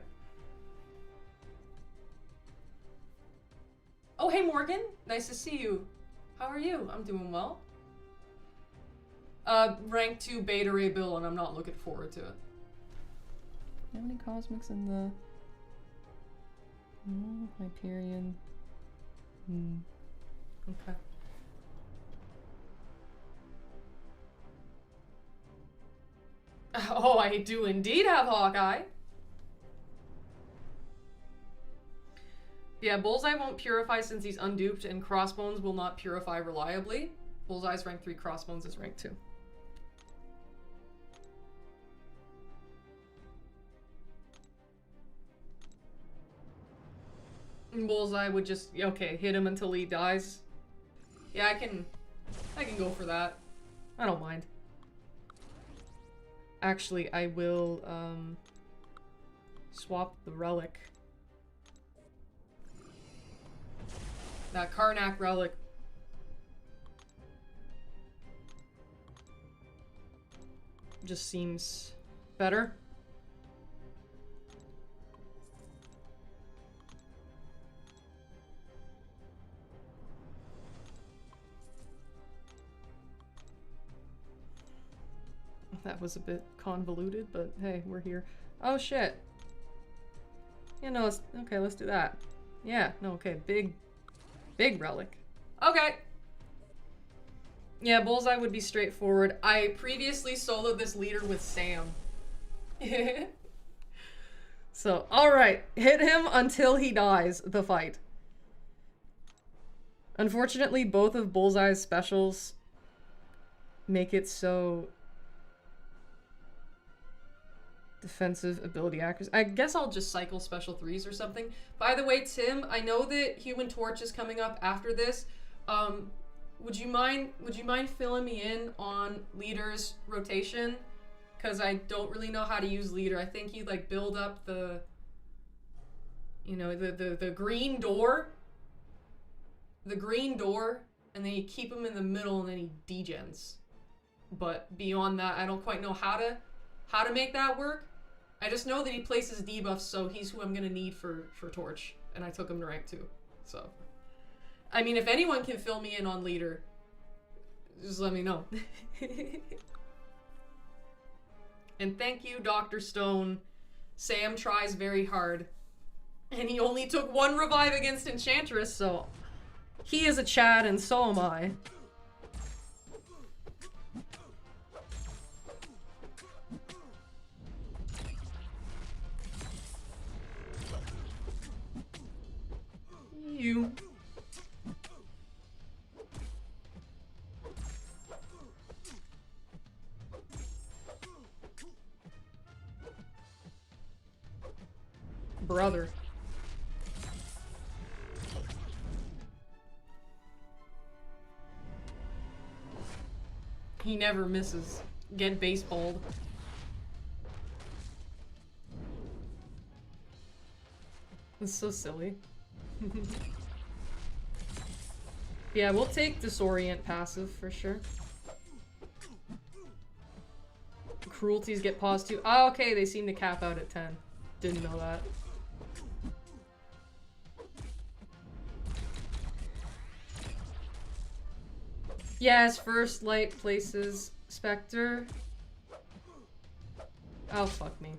Oh, hey Morgan. Nice to see you. How are you? I'm doing well. Rank 2 Beta Ray Bill, and I'm not looking forward to it. How many cosmics in the... Hyperion. Okay. Oh, I do indeed have Hawkeye. Yeah, Bullseye won't purify since he's unduped, and Crossbones will not purify reliably. Bullseye's rank 3, Crossbones is rank 2. And Bullseye would just, okay, hit him until he dies. Yeah, I can go for that. I don't mind. Actually, I will, swap the relic. That Karnak relic. Just seems better. That was a bit convoluted, but hey, we're here. Oh shit. Yeah, no, okay, let's do that. Yeah, no, okay, big relic. Okay. Yeah, Bullseye would be straightforward. I previously soloed this leader with Sam. So, alright. Hit him until he dies, the fight. Unfortunately, both of Bullseye's specials make it so... defensive ability accuracy. I guess I'll just cycle special 3s or something. By the way, Tim, I know that Human Torch is coming up after this. Would you mind filling me in on leader's rotation? Because I don't really know how to use leader. I think you like build up the, you know, the green door. The green door, and then you keep him in the middle, and then he degens. But beyond that, I don't quite know how to make that work. I just know that he places debuffs, so he's who I'm gonna need for Torch, and I took him to rank 2. So, I mean, if anyone can fill me in on leader, just let me know. And thank you, Dr. Stone. Sam tries very hard, and he only took 1 revive against Enchantress, so he is a Chad, and so am I. You. Brother. He never misses. Get baseballed. It's so silly. Yeah, we'll take Disorient passive for sure. Cruelties get paused too. Oh, okay, they seem to cap out at 10. Didn't know that. Yeah, his first light places Spectre. Oh, fuck me.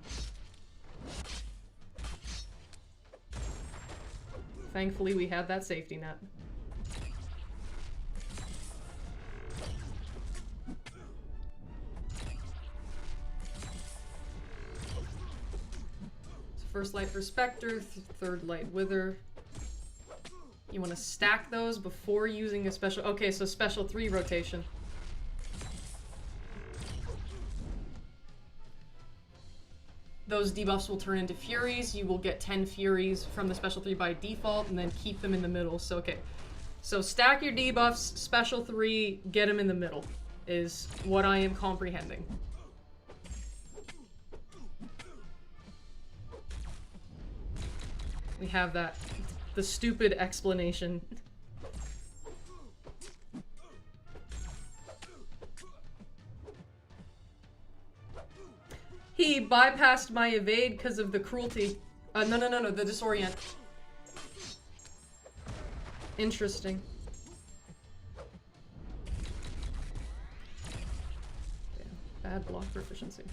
Thankfully, we had that safety net. So first light for Spectre, third light Wither. You want to stack those before using a special... Okay, so special 3 rotation. those debuffs will turn into Furies. You will get 10 Furies from the Special 3 by default, and then keep them in the middle. So, okay. So stack your debuffs, Special 3, get them in the middle, is what I am comprehending. We have that. The stupid explanation. He bypassed my evade because of the cruelty. No, the disorient. Interesting. Yeah, bad block proficiency.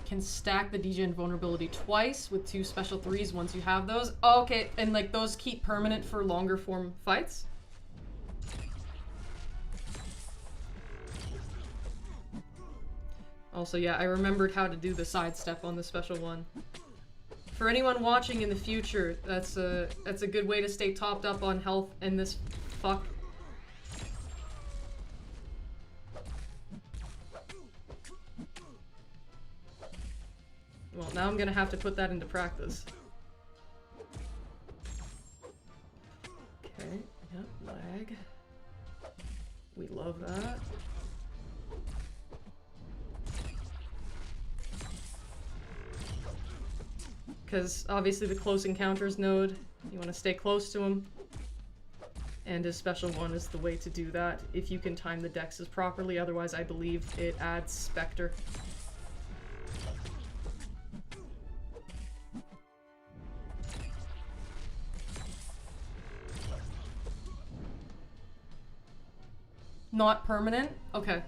Can stack the degen vulnerability twice with 2 special 3s once you have those. Oh, okay, and like those keep permanent for longer form fights? Also, yeah, I remembered how to do the sidestep on the special one. For anyone watching in the future, that's a good way to stay topped up on health in this fuck. Well, now I'm gonna have to put that into practice. Okay, yep, lag. We love that. Because obviously the close encounters node, you want to stay close to him. And his special one is the way to do that if you can time the dexes properly, otherwise I believe it adds Spectre. Not permanent? Okay.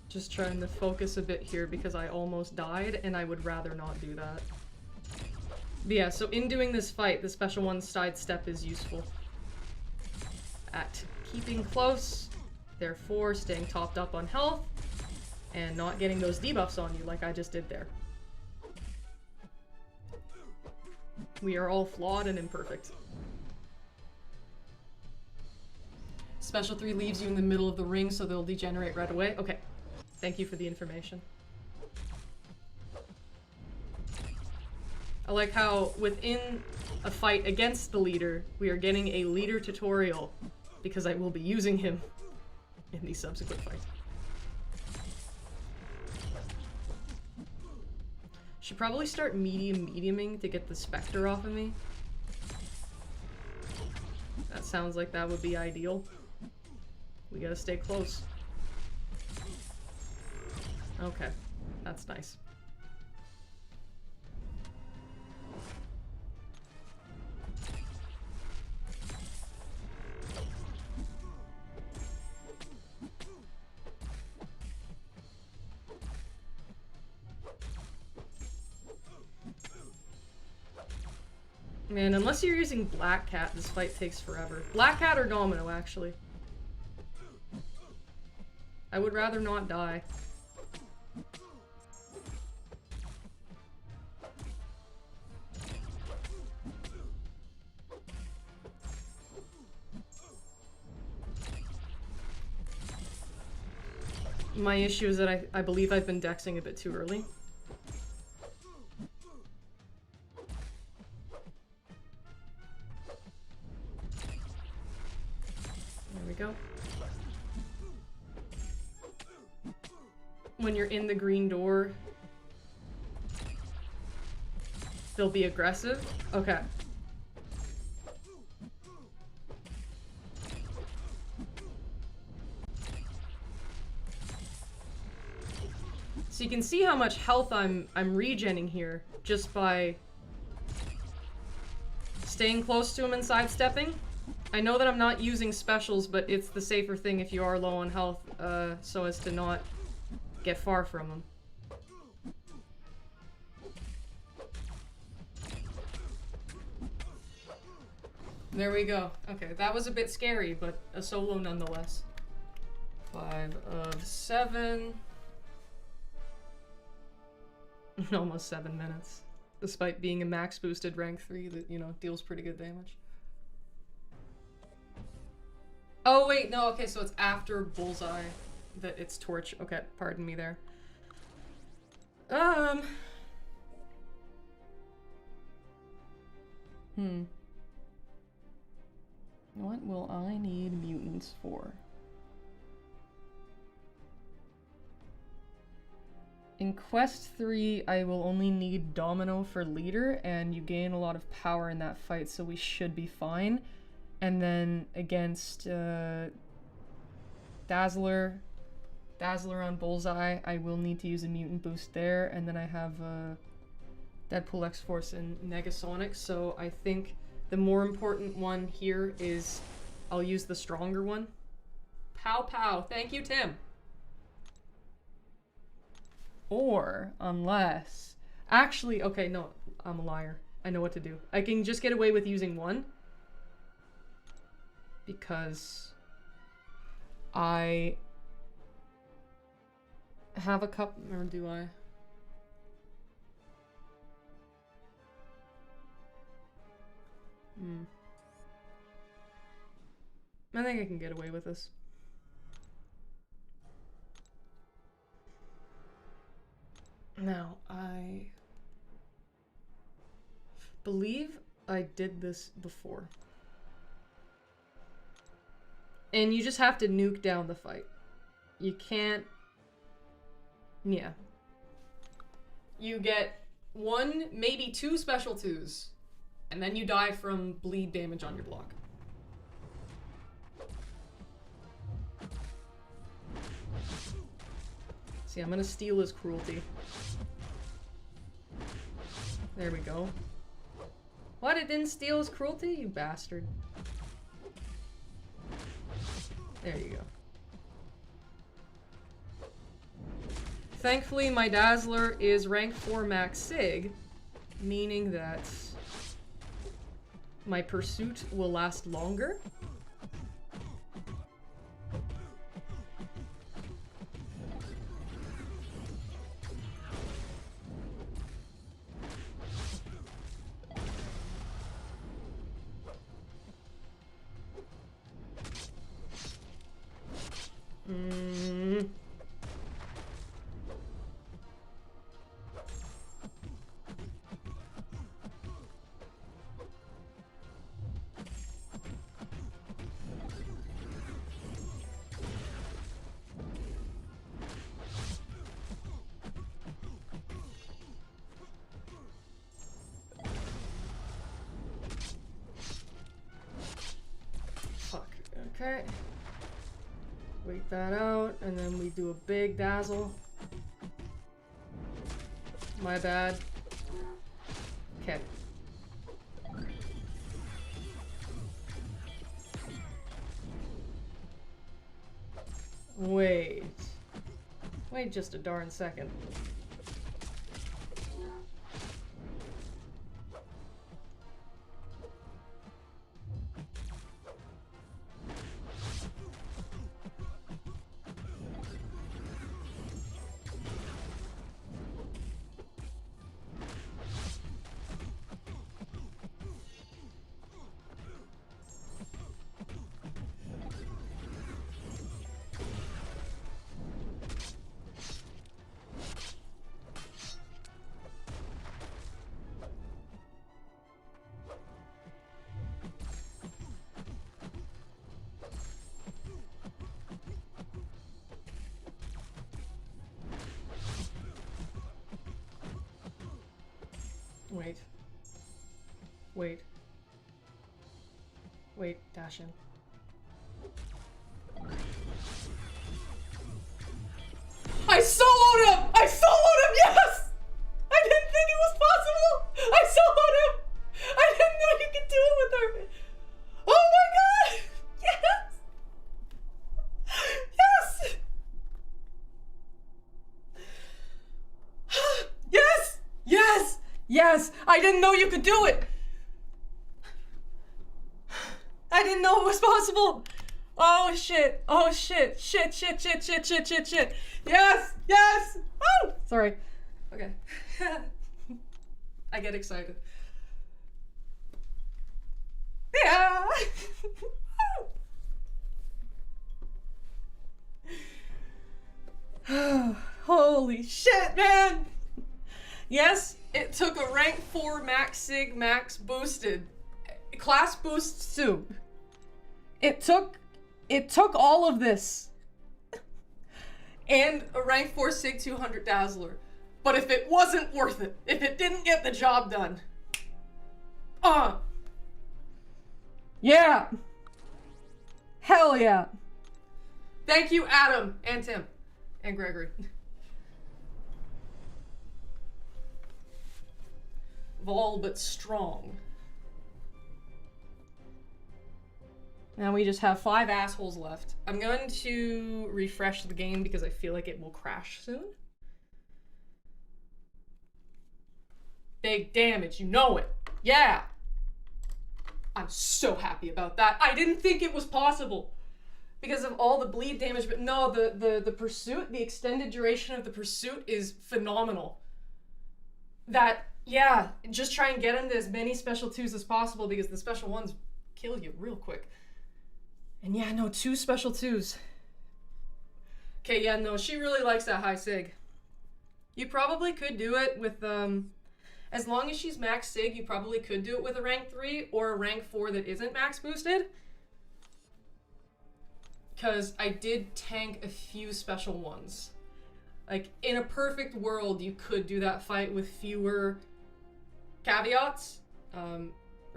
Just trying to focus a bit here because I almost died and I would rather not do that. But yeah, so in doing this fight, the special one sidestep is useful at keeping close, therefore staying topped up on health, and not getting those debuffs on you like I just did there. We are all flawed and imperfect. Special 3 leaves you in the middle of the ring, so they'll degenerate right away. Okay, thank you for the information. I like how within a fight against the leader, we are getting a leader tutorial because I will be using him in the subsequent fight. Should probably start mediuming to get the Spectre off of me. That sounds like that would be ideal. We gotta stay close. Okay, that's nice. Man, unless you're using Black Cat, this fight takes forever. Black Cat or Domino, actually. I would rather not die. My issue is that I believe I've been dexing a bit too early. There we go. When you're in the green door, they'll be aggressive? Okay. So you can see how much health I'm regenning here just by staying close to him and sidestepping. I know that I'm not using specials, but it's the safer thing if you are low on health, so as to not get far from him. There we go. Okay, that was a bit scary, but a solo nonetheless. 5 of 7. Almost 7 minutes. Despite being a max boosted rank 3 that, you know, deals pretty good damage. Oh wait, no, okay, so it's after Bullseye that it's Torch. Okay, pardon me there. What will I need mutants for? In Quest 3, I will only need Domino for leader, and you gain a lot of power in that fight, so we should be fine. And then against Dazzler on Bullseye, I will need to use a mutant boost there, and then I have Deadpool X-Force and Negasonic, so I think the more important one here is I'll use the stronger one. Pow pow. Thank you, Tim. Or, unless... Actually, okay, no, I'm a liar. I know what to do. I can just get away with using one. Because I have a cup, or do I? I think I can get away with this. Now, I believe I did this before. And you just have to nuke down the fight. You can't... Yeah. You get 1, maybe 2 special 2s. And then you die from bleed damage on your block. See, I'm gonna steal his cruelty. There we go. What? It didn't steal his cruelty? You bastard. There you go. Thankfully, my Dazzler is rank 4 max sig, meaning that my pursuit will last longer. Okay. Wait that out, and then we do a big dazzle. My bad. Okay. Wait. Wait just a darn second. Wait. Wait. Wait, dash in. I soloed him! I soloed Yes! I didn't know you could do it! I didn't know it was possible! Oh shit! Oh shit! Shit, shit, shit, shit, shit, shit, shit! Yes! Yes! Oh! Sorry. Okay. I get excited. Yeah! Holy shit, man! Yes, it took a rank 4 max sig max boosted class boost too. It took all of this and a rank 4 sig 200 dazzler. But if it wasn't worth it, if it didn't get the job done, yeah, hell yeah. Thank you, Adam and Tim and Gregory. Vol but strong. Now we just have 5 assholes left. I'm going to refresh the game because I feel like it will crash soon. Big damage, you know it. Yeah. I'm so happy about that. I didn't think it was possible because of all the bleed damage, but no, the pursuit, the extended duration of the pursuit is phenomenal. That, yeah, just try and get into as many special 2s as possible because the special 1s kill you real quick. And yeah, no, 2 special 2s. Okay, yeah, no, she really likes that high sig. You probably could do it with, as long as she's max sig, you probably could do it with a rank 3 or a rank 4 that isn't max boosted. Because I did tank a few special 1s. Like, in a perfect world, you could do that fight with fewer caveats, or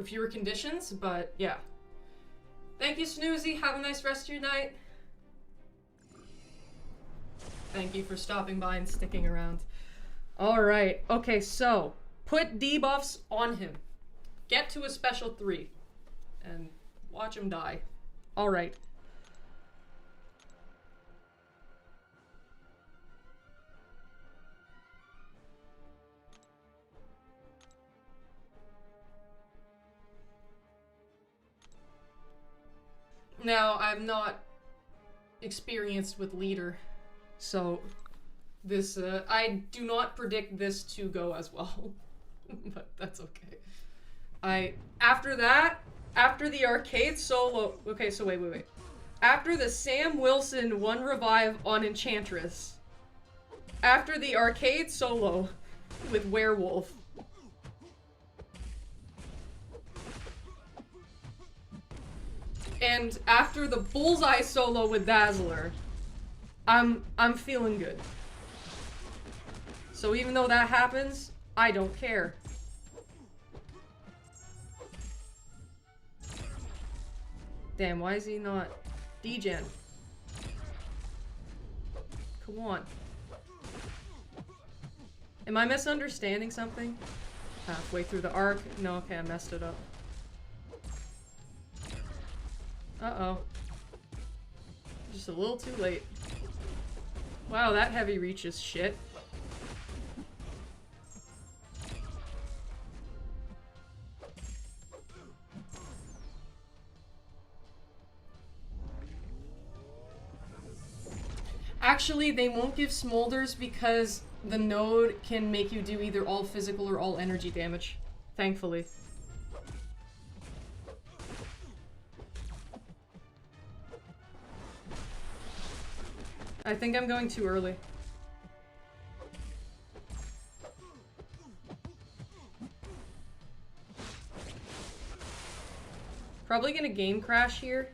fewer conditions, but yeah. Thank you, Snoozy. Have a nice rest of your night. Thank you for stopping by and sticking around. Alright, okay, so put debuffs on him. Get to a special 3. And watch him die. Alright. Now, I'm not experienced with leader, so this, I do not predict this to go as well, but that's okay. After that, after the arcade solo, okay, so wait. After the Sam Wilson 1 revive on Enchantress, after the arcade solo with Werewolf, and after the Bullseye solo with Dazzler, I'm feeling good. So even though that happens, I don't care. Damn, why is he not degen? Come on. Am I misunderstanding something? Halfway through the arc? No, okay, I messed it up. Uh-oh. Just a little too late. Wow, that heavy reach is shit. Actually, they won't give smolders because the node can make you do either all physical or all energy damage. Thankfully. I think I'm going too early. Probably gonna game crash here.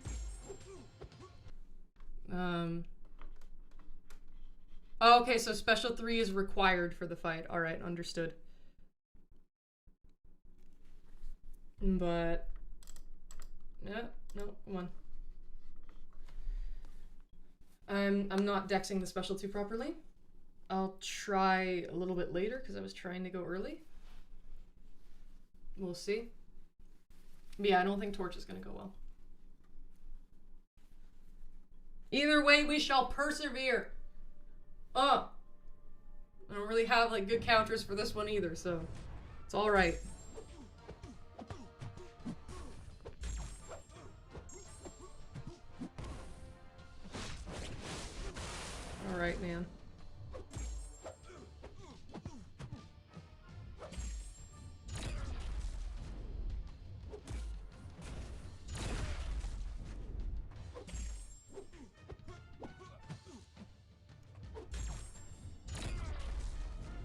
Oh, okay, so special 3 is required for the fight. Alright, understood. But... yeah, no, come on. I'm not dexing the special 2 properly. I'll try a little bit later because I was trying to go early. We'll see. But yeah, I don't think Torch is gonna go well. Either way, we shall persevere. I don't really have like good counters for this one either, so It's alright. Alright, man.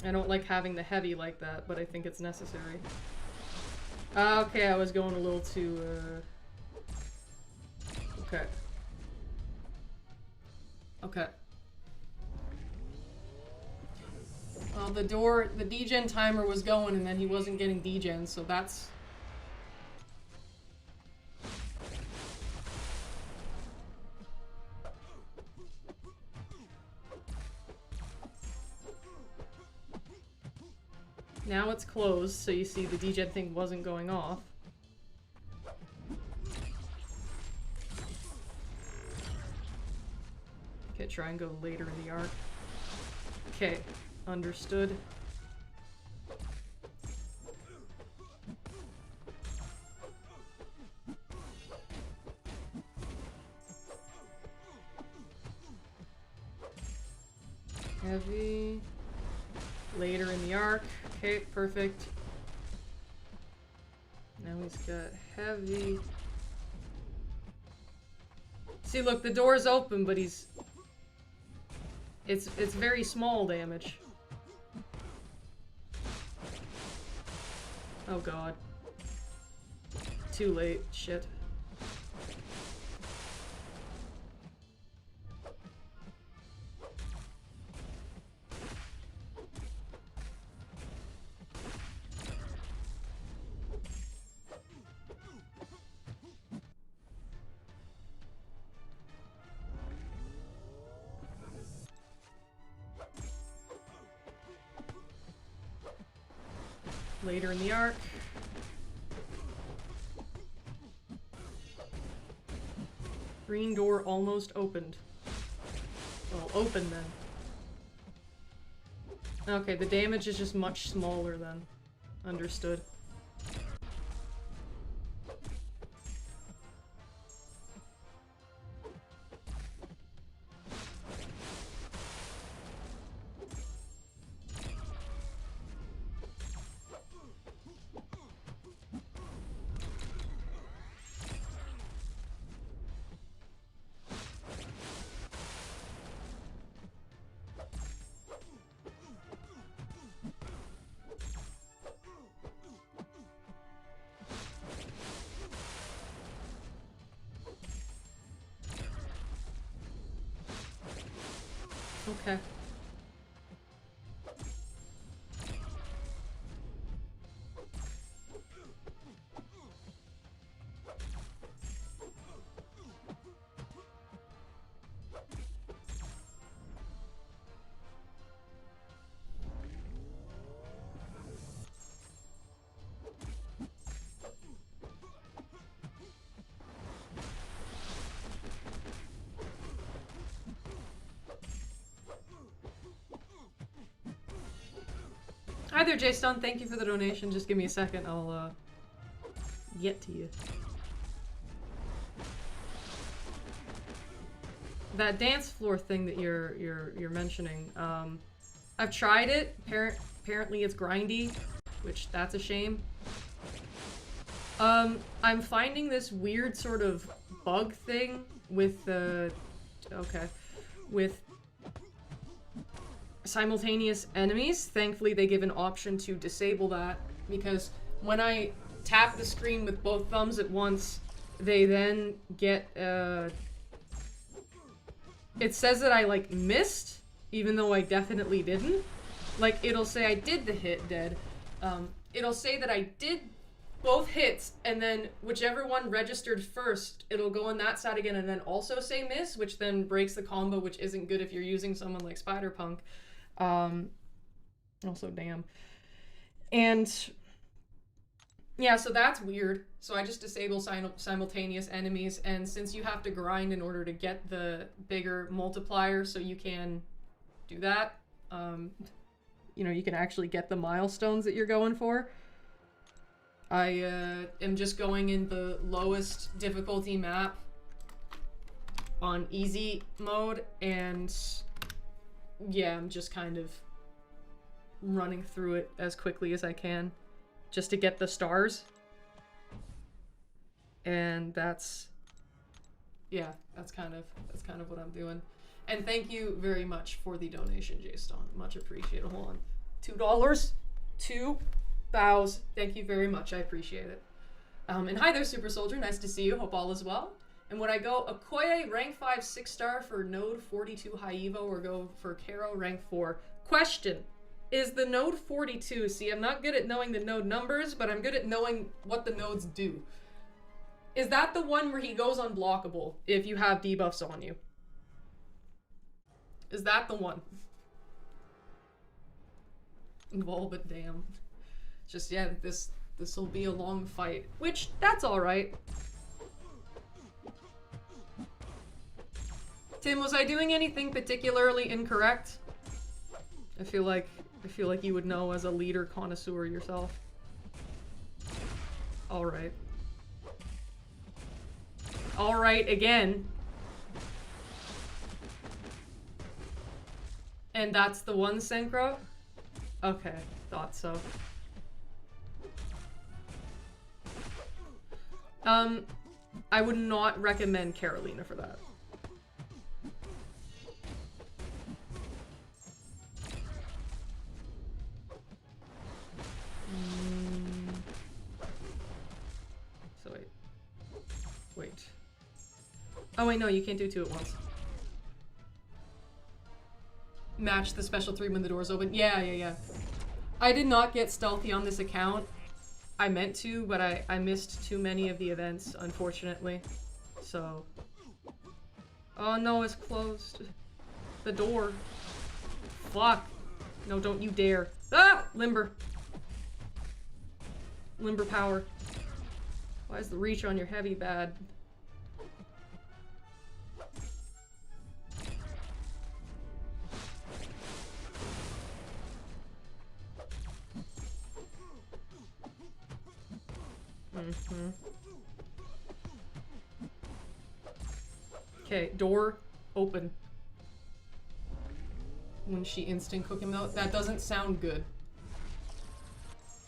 I don't like having the heavy like that, but I think it's necessary. Okay, I was going a little too, Okay. Okay. Well, the degen timer was going and then he wasn't getting degen, so that's... Now it's closed, so you see the degen thing wasn't going off. Okay, try and go later in the arc. Okay, understood. Heavy. Later in the arc. Okay, perfect. Now he's got heavy. See, look, the door's open, but he's... It's very small damage. Oh god. Too late. Shit. Later in the arc. Green door almost opened. Well, open then. Okay, the damage is just much smaller then. Understood. Okay. Hi there, J-Stun. Thank you for the donation. Just give me a second. I'll, get to you. That dance floor thing that you're mentioning, I've tried it. Apparently it's grindy, which that's a shame. I'm finding this weird sort of bug thing with the... Okay. With simultaneous enemies. Thankfully they give an option to disable that, because when I tap the screen with both thumbs at once, they then get, it says that I, like, missed, even though I definitely didn't. Like, it'll say I did the hit dead. It'll say that I did both hits, and then whichever one registered first, it'll go on that side again and then also say miss, which then breaks the combo, which isn't good if you're using someone like Spider-Punk. Also, damn. And yeah, so that's weird. So I just disable simultaneous enemies, and since you have to grind in order to get the bigger multiplier, so you can do that, you know, you can actually get the milestones that you're going for. I am just going in the lowest difficulty map on easy mode, and yeah, I'm just kind of running through it as quickly as I can just to get the stars. And that's kind of what I'm doing. And thank you very much for the donation, J-Stone. Much appreciated. Hold on. $2? 2 bows. Thank you very much. I appreciate it. And hi there, Super Soldier. Nice to see you. Hope all is well. And would I go Okoye, rank 5, 6-star for node 42 high evo, or go for Karo, rank 4? Question. Is the node 42? See, I'm not good at knowing the node numbers, but I'm good at knowing what the nodes do. Is that the one where he goes unblockable if you have debuffs on you? Is that the one? Well, but damn. Just, yeah, this will be a long fight. Which, that's alright. Tim, was I doing anything particularly incorrect? I feel like you would know as a leader connoisseur yourself. Alright. Alright, again. And that's the one, Synchro? Okay, thought so. I would not recommend Carolina for that. So wait. Oh wait, no, you can't do 2 at once. Match the special 3 when the doors open. Yeah. I did not get stealthy on this account. I meant to, but I missed too many of the events, unfortunately. So. Oh no, it's closed. The door. Fuck. No, don't you dare. Ah! Limber. Limber power. Why is the reach on your heavy bad? Okay, door open. When she instant cook him though, that doesn't sound good.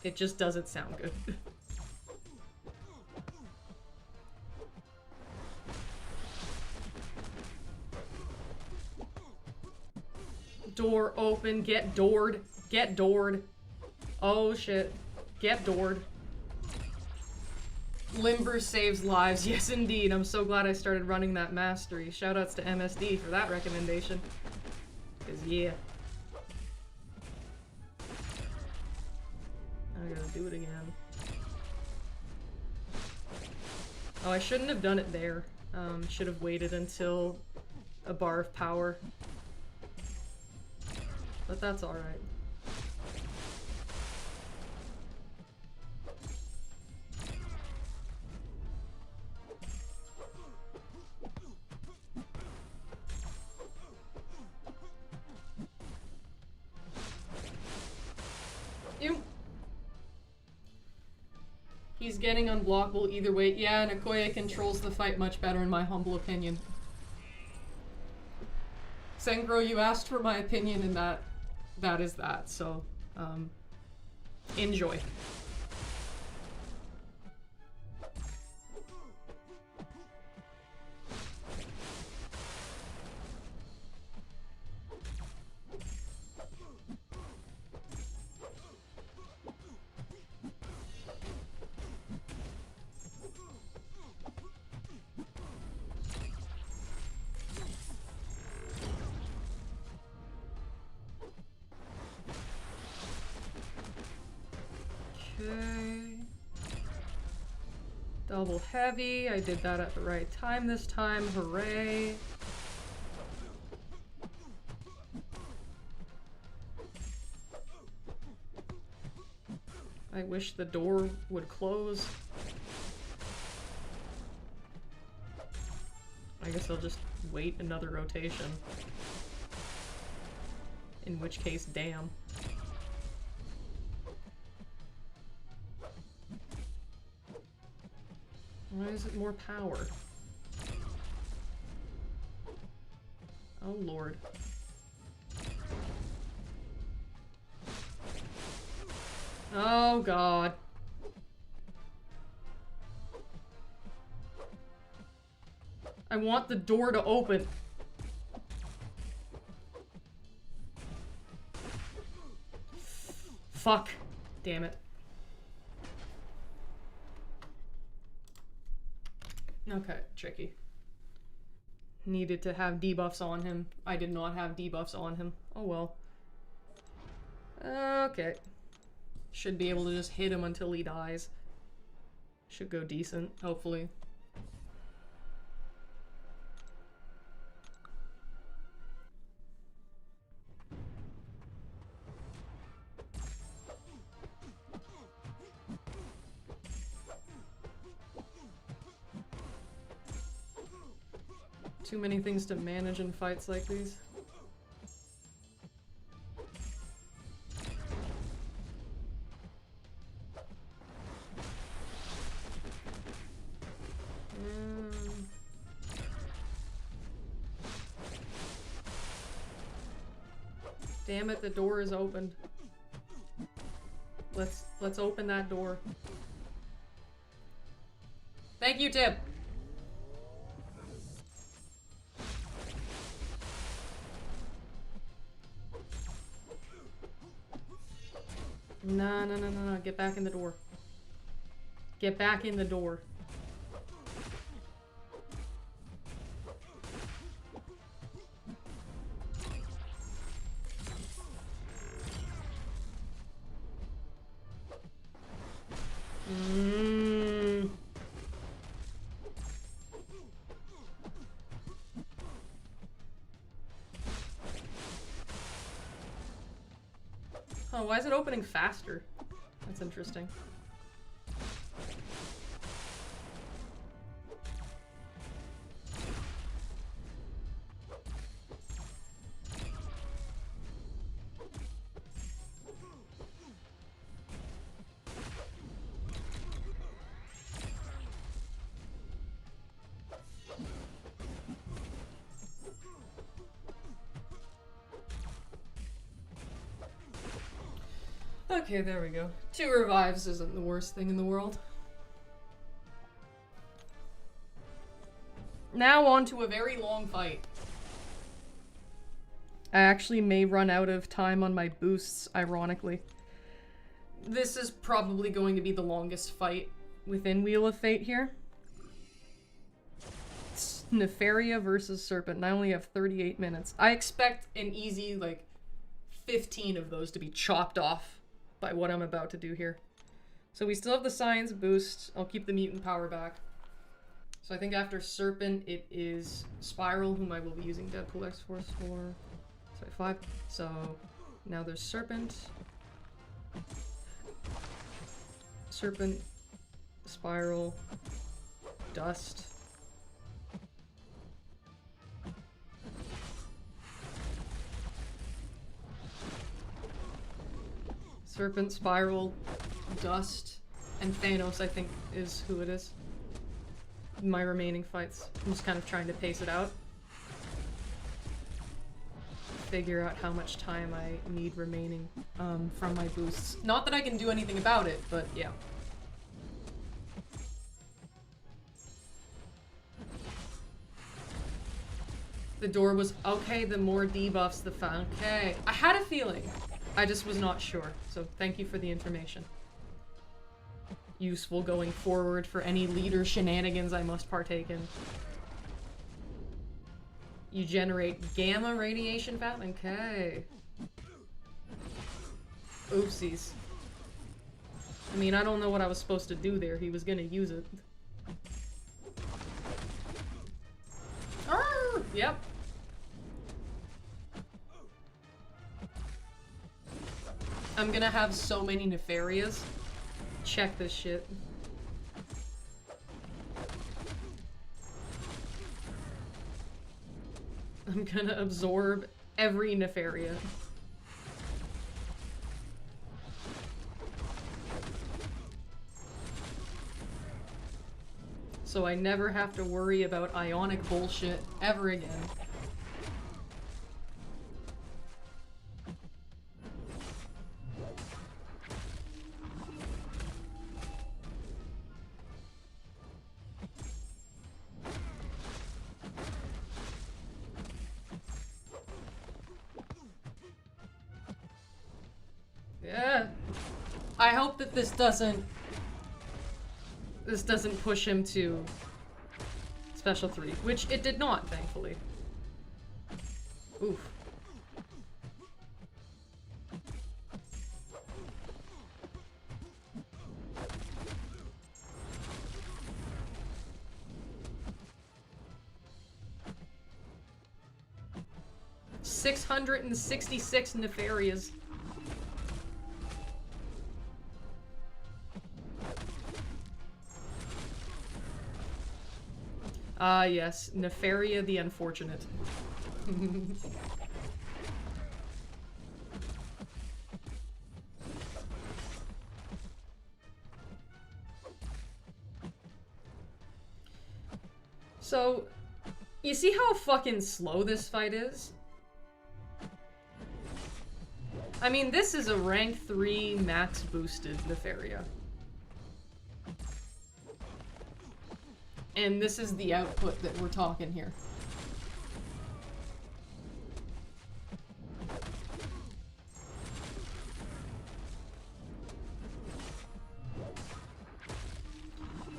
It just doesn't sound good. Door open, get doored. Get doored. Oh shit. Get doored. Limber saves lives. Yes, indeed. I'm so glad I started running that mastery. Shoutouts to MSD for that recommendation. Because, yeah. I gotta do it again. Oh, I shouldn't have done it there. Should have waited until a bar of power. But that's alright. He's getting unblockable either way. Yeah, Okoye controls the fight much better in my humble opinion. Sengro, you asked for my opinion and that is that, so enjoy. Double heavy. I did that at the right time this time. Hooray. I wish the door would close. I guess I'll just wait another rotation. In which case, damn. Why is it more power? Oh lord. Oh god. I want the door to open. Fuck. Damn it. Okay, tricky. Needed to have debuffs on him. I did not have debuffs on him. Oh well. Okay. Should be able to just hit him until he dies. Should go decent, hopefully. Too many things to manage in fights like these. Damn it, the door is open. Let's open that door. Thank you, Tip. No, no, no, no, no. Get back in the door. Get back in the door. Oh, why is it opening faster? That's interesting. Okay, there we go. 2 revives isn't the worst thing in the world. Now on to a very long fight. I actually may run out of time on my boosts, ironically. This is probably going to be the longest fight within Wheel of Fate here. It's Nefaria versus Serpent, and I only have 38 minutes. I expect an easy, like, 15 of those to be chopped off by what I'm about to do here. So we still have the Science boost. I'll keep the mutant power back. So I think after Serpent, it is Spiral, whom I will be using Deadpool X-Force for. Sorry, 5. So now there's Serpent. Serpent, Spiral, Dust. Serpent, Spiral, Dust, and Thanos, I think, is who it is. My remaining fights. I'm just kind of trying to pace it out. Figure out how much time I need remaining from my boosts. Not that I can do anything about it, but yeah. The door was okay, the more debuffs the fun. Okay. I had a feeling. I just was not sure, so thank you for the information. Useful going forward for any leader shenanigans I must partake in. You generate gamma radiation fat? Okay. Oopsies. I mean, I don't know what I was supposed to do there. He was gonna use it. Arr! Yep. I'm gonna have so many Nefarias. Check this shit. I'm gonna absorb every Nefaria. so I never have to worry about ionic bullshit ever again. Yeah. I hope that this doesn't push him to Special 3, which it did not, thankfully. Oof. $666 Nefarias. Ah, yes. Nefaria the Unfortunate. So, you see how fucking slow this fight is? I mean, this is a rank 3 max boosted Nefaria. And this is the output that we're talking here.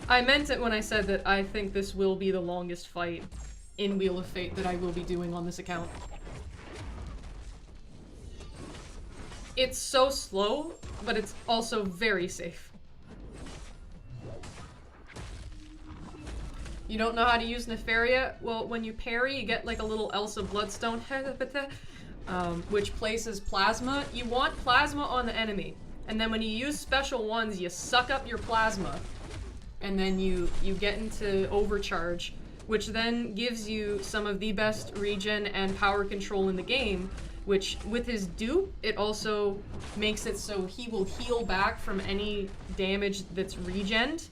I meant it when I said that I think this will be the longest fight in Wheel of Fate that I will be doing on this account. It's so slow, but it's also very safe. You don't know how to use Nefaria? Well, when you parry, you get like a little Elsa Bloodstone, which places plasma. You want plasma on the enemy, and then when you use special ones, you suck up your plasma, and then you get into overcharge, which then gives you some of the best regen and power control in the game, which with his dupe, it also makes it so he will heal back from any damage that's regened,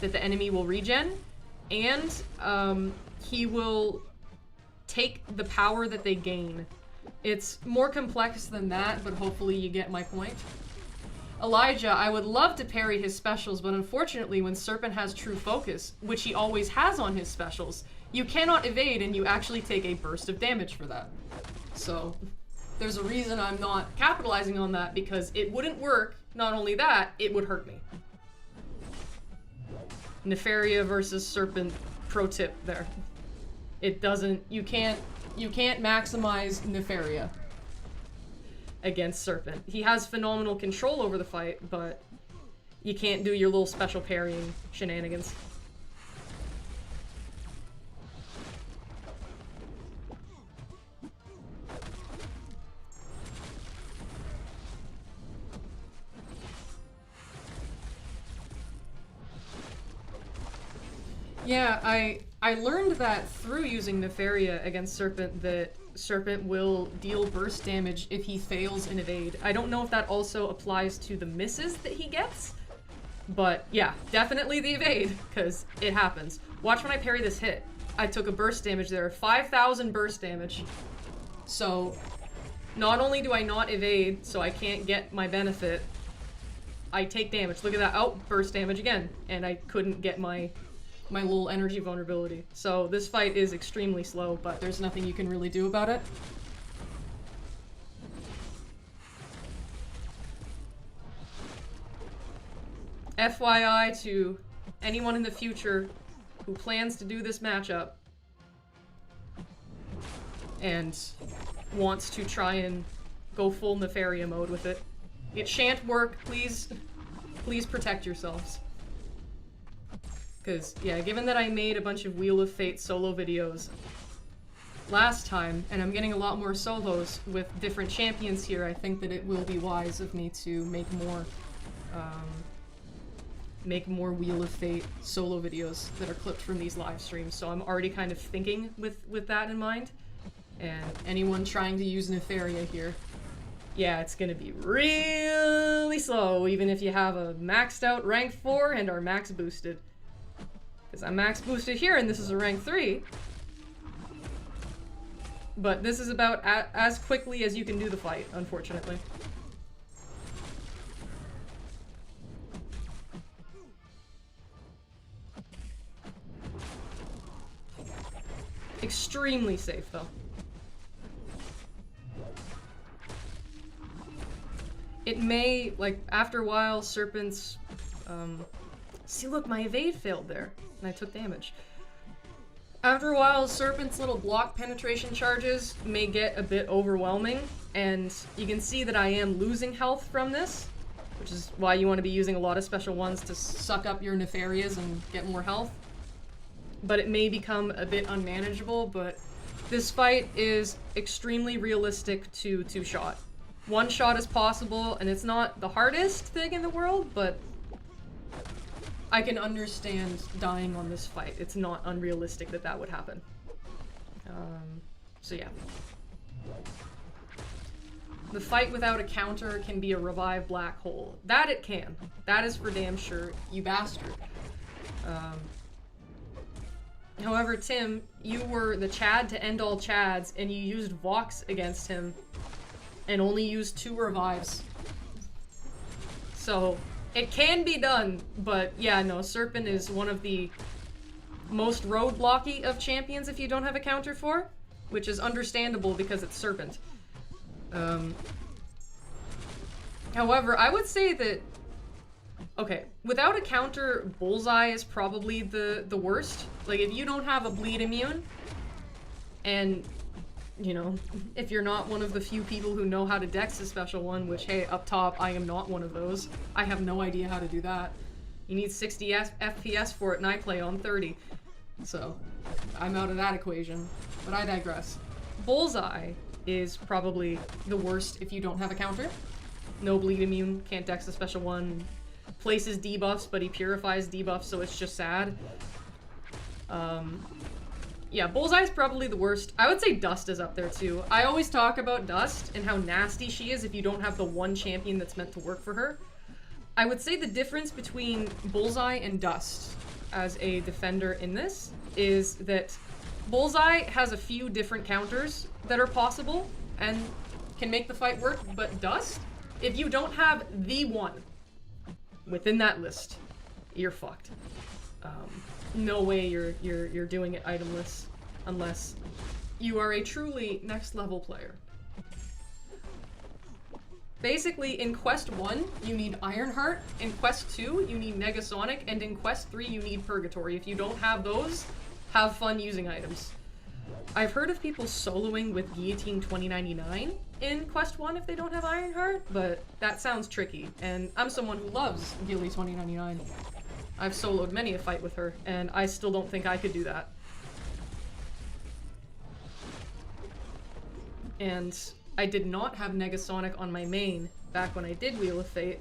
that the enemy will regen. And he will take the power that they gain. It's more complex than that, but hopefully you get my point. Elijah, I would love to parry his specials, but unfortunately when Serpent has true focus, which he always has on his specials, you cannot evade and you actually take a burst of damage for that. So there's a reason I'm not capitalizing on that, because it wouldn't work. Not only that, it would hurt me. Nefaria versus Serpent pro tip there. It doesn't, you can't maximize Nefaria against Serpent. He has phenomenal control over the fight, but you can't do your little special parrying shenanigans. Yeah, I learned that through using Nefaria against Serpent, that Serpent will deal burst damage if he fails an evade. I don't know if that also applies to the misses that he gets, but yeah, definitely the evade, because it happens. Watch when I parry this hit. I took a burst damage there, 5,000 burst damage. So, not only do I not evade, so I can't get my benefit, I take damage. Look at that, oh, burst damage again, and I couldn't get my little energy vulnerability. So this fight is extremely slow, but there's nothing you can really do about it. FYI to anyone in the future who plans to do this matchup and wants to try and go full Nefaria mode with it. It shan't work. Please protect yourselves. Because, yeah, given that I made a bunch of Wheel of Fate solo videos last time, and I'm getting a lot more solos with different champions here, I think that it will be wise of me to make more Wheel of Fate solo videos that are clipped from these live streams. So I'm already kind of thinking with that in mind. And anyone trying to use Nefaria here, yeah, it's gonna be really slow, even if you have a maxed out rank 4 and are max boosted. Because I'm max boosted here, and this is a rank 3. But this is about as quickly as you can do the fight, unfortunately. Extremely safe, though. It may, like, after a while, Serpent's, see, look, my evade failed there, and I took damage. After a while, Serpent's little block penetration charges may get a bit overwhelming, and you can see that I am losing health from this, which is why you want to be using a lot of special ones to suck up your Nefarias and get more health. But it may become a bit unmanageable, but this fight is extremely realistic to two-shot. One shot is possible, and it's not the hardest thing in the world, but I can understand dying on this fight. It's not unrealistic that that would happen. So yeah. The fight without a counter can be a revive black hole. That it can. That is for damn sure, you bastard. However, Tim, you were the Chad to end all Chads, and you used Vox against him, and only used 2 revives. So, it can be done, but yeah, no, Serpent is one of the most roadblocky of champions if you don't have a counter for, which is understandable because it's Serpent. However, I would say that, okay, without a counter, Bullseye is probably the worst. Like, if you don't have a bleed immune, and, you know, if you're not one of the few people who know how to dex a special one, which, hey, up top, I am not one of those. I have no idea how to do that. You need 60 FPS for it, and I play on 30. So, I'm out of that equation. But I digress. Bullseye is probably the worst if you don't have a counter. No bleed immune, can't dex a special one. Places debuffs, but he purifies debuffs, so it's just sad. Yeah, Bullseye's probably the worst. I would say Dust is up there too. I always talk about Dust and how nasty she is if you don't have the one champion that's meant to work for her. I would say the difference between Bullseye and Dust as a defender in this is that Bullseye has a few different counters that are possible and can make the fight work, but Dust, if you don't have the one within that list, you're fucked. No way you're doing it itemless unless you are a truly next level player. Basically, in Quest 1, you need Ironheart, in Quest 2, you need Negasonic, and in Quest 3, you need Purgatory. If you don't have those, have fun using items. I've heard of people soloing with Guillotine 2099 in Quest 1 if they don't have Ironheart, but that sounds tricky, and I'm someone who loves Guillotine 2099. I've soloed many a fight with her, and I still don't think I could do that. And I did not have Negasonic on my main back when I did Wheel of Fate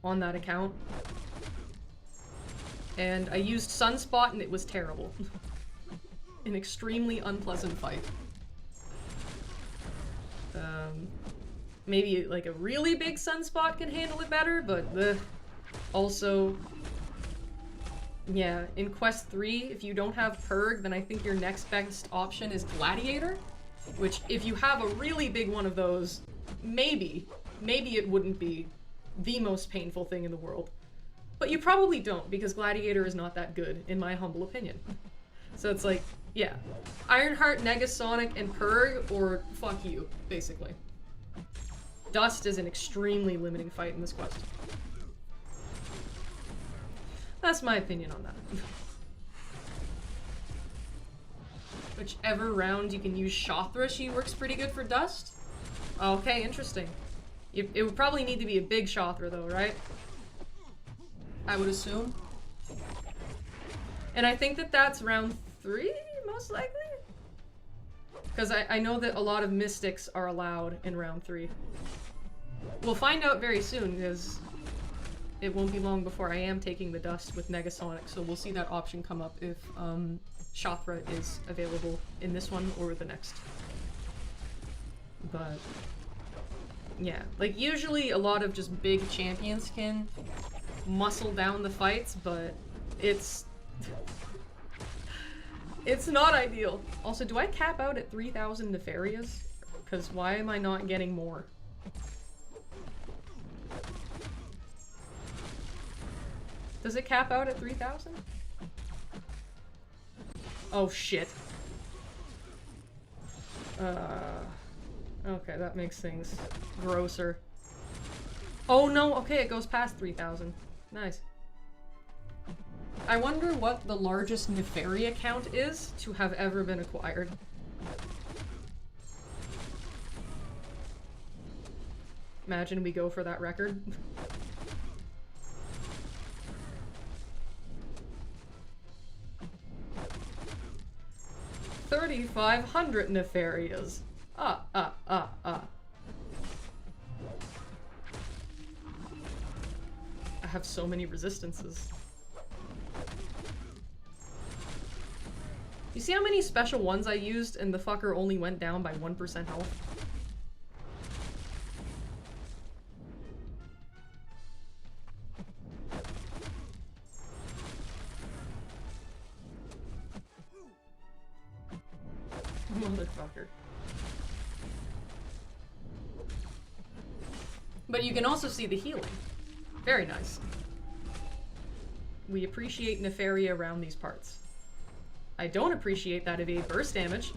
on that account. And I used Sunspot and it was terrible. An extremely unpleasant fight. Maybe like a really big Sunspot can handle it better, but also, yeah, in Quest 3, if you don't have Purg, then I think your next best option is Gladiator, which if you have a really big one of those, maybe it wouldn't be the most painful thing in the world. But you probably don't, because Gladiator is not that good, in my humble opinion. So it's like, yeah, Ironheart, Negasonic, and Purg, or fuck you, basically. Dust is an extremely limiting fight in this quest. That's my opinion on that. Whichever round you can use Shothra, she works pretty good for Dust. Okay, interesting. It would probably need to be a big Shothra though, right? I would assume. And I think that that's round 3, most likely? Because I know that a lot of Mystics are allowed in round 3. We'll find out very soon, because it won't be long before I am taking the Dust with Negasonic, so we'll see that option come up if Shothra is available in this one or the next. But yeah, like usually a lot of just big champions can muscle down the fights, but it's It's not ideal. Also, do I cap out at 3,000 Nefarious? Because why am I not getting more? Does it cap out at 3,000? Oh shit. Okay, that makes things grosser. Oh no, okay, it goes past 3,000. Nice. I wonder what the largest Nefaria count is to have ever been acquired. Imagine we go for that record. $3,500 Nefarias. I have so many resistances. You see how many special ones I used and the fucker only went down by 1% health? Motherfucker. But you can also see the healing. Very nice. We appreciate Nefaria around these parts. I don't appreciate that evade burst damage.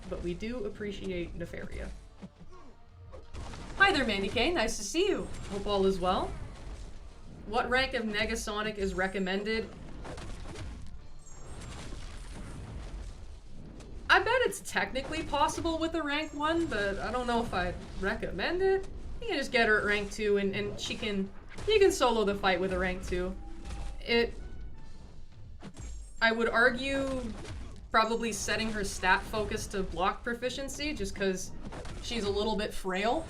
But we do appreciate Nefaria. Hi there, Mandy K. Nice to see you. Hope all is well. What rank of Negasonic is recommended? I bet it's technically possible with a rank 1, but I don't know if I'd recommend it. You can just get her at rank 2 and you can solo the fight with a rank 2. I would argue probably setting her stat focus to block proficiency just because she's a little bit frail.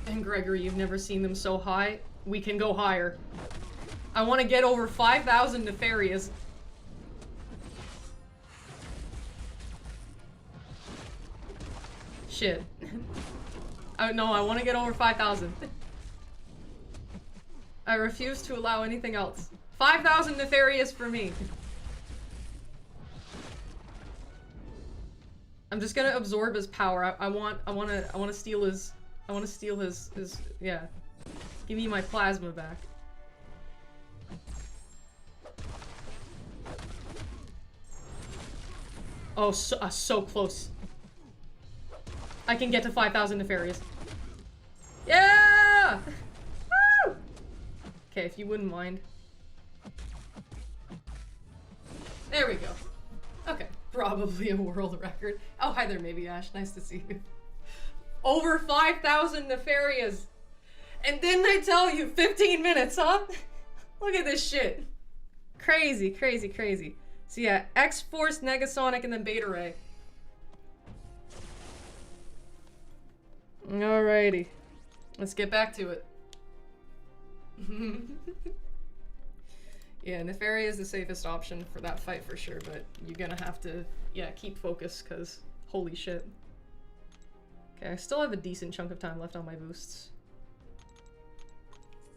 And Gregory, you've never seen them so high. We can go higher. I want to get over 5,000 Nefarious. Shit. No, I want to get over 5,000. I refuse to allow anything else. 5,000 Nefarious for me. I'm just gonna absorb his power. I want to steal his. I want to steal his. Yeah. Give me my plasma back. Oh, so close. I can get to 5,000 Nefarious. Yeah! Woo! Okay, if you wouldn't mind. There we go. Okay, probably a world record. Oh, hi there, Maybe Ash. Nice to see you. Over 5,000 Nefarious. And didn't I tell you, 15 minutes, huh? Look at this shit. Crazy, crazy, crazy. So yeah, X-Force, Negasonic, and then Beta Ray. Alrighty. Let's get back to it. Yeah, Nefaria is the safest option for that fight for sure, but you're gonna have to, yeah, keep focus, because holy shit. Okay, I still have a decent chunk of time left on my boosts.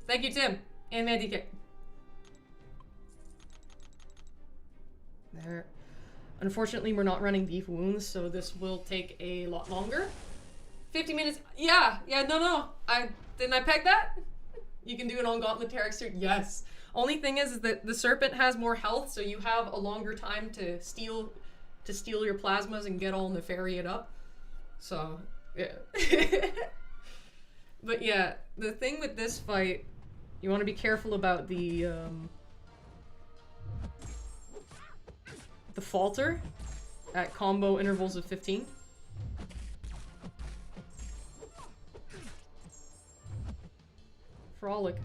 Thank you, Tim, and Mandy K. There. Unfortunately, we're not running Beef Wounds, so this will take a lot longer. 50 minutes. Yeah, no. Didn't I peg that? You can do it on Gauntlet Terrexer. Yes. Only thing is that the Serpent has more health, so you have a longer time to steal your plasmas and get all Nefariate up. So, yeah. But yeah, the thing with this fight, you want to be careful about the falter at combo intervals of 15. Frolic.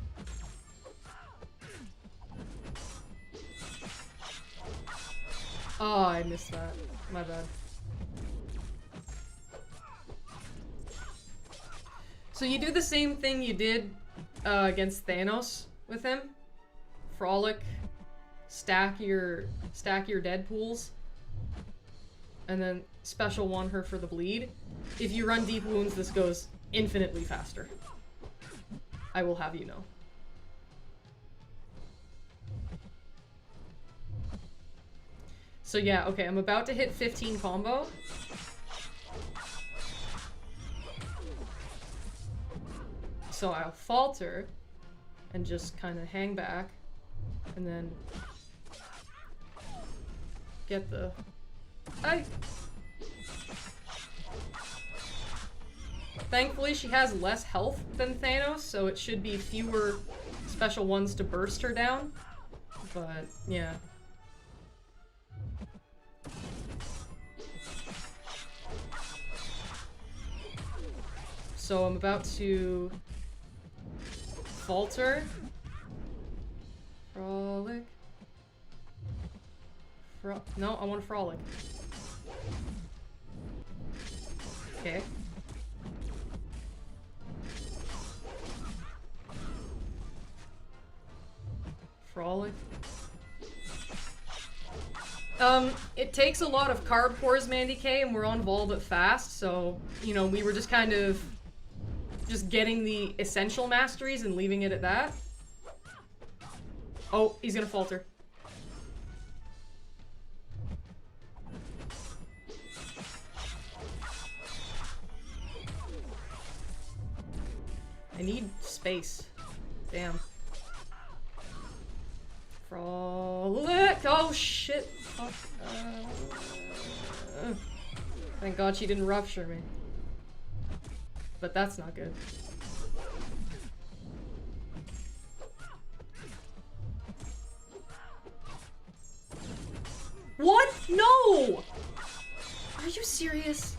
Oh, I missed that. My bad. So you do the same thing you did against Thanos with him. Frolic, stack your dead pools, and then special one her for the bleed. If you run deep wounds, this goes infinitely faster. I will have you know. So yeah, okay, I'm about to hit 15 combo. So I'll falter and just kind of hang back and then get the... Thankfully, she has less health than Thanos, so it should be fewer special ones to burst her down. But, yeah. So I'm about to falter. Frolic. No, I want to frolic. Okay. Frolic. It takes a lot of carb pores, Mandy K, and we're on Vol but fast, so, you know, we were just kind of just getting the essential masteries and leaving it at that. Oh, he's gonna falter. I need space. Damn. Frolic! Oh shit! Fuck. Thank God she didn't rupture me. But that's not good. What? No! Are you serious?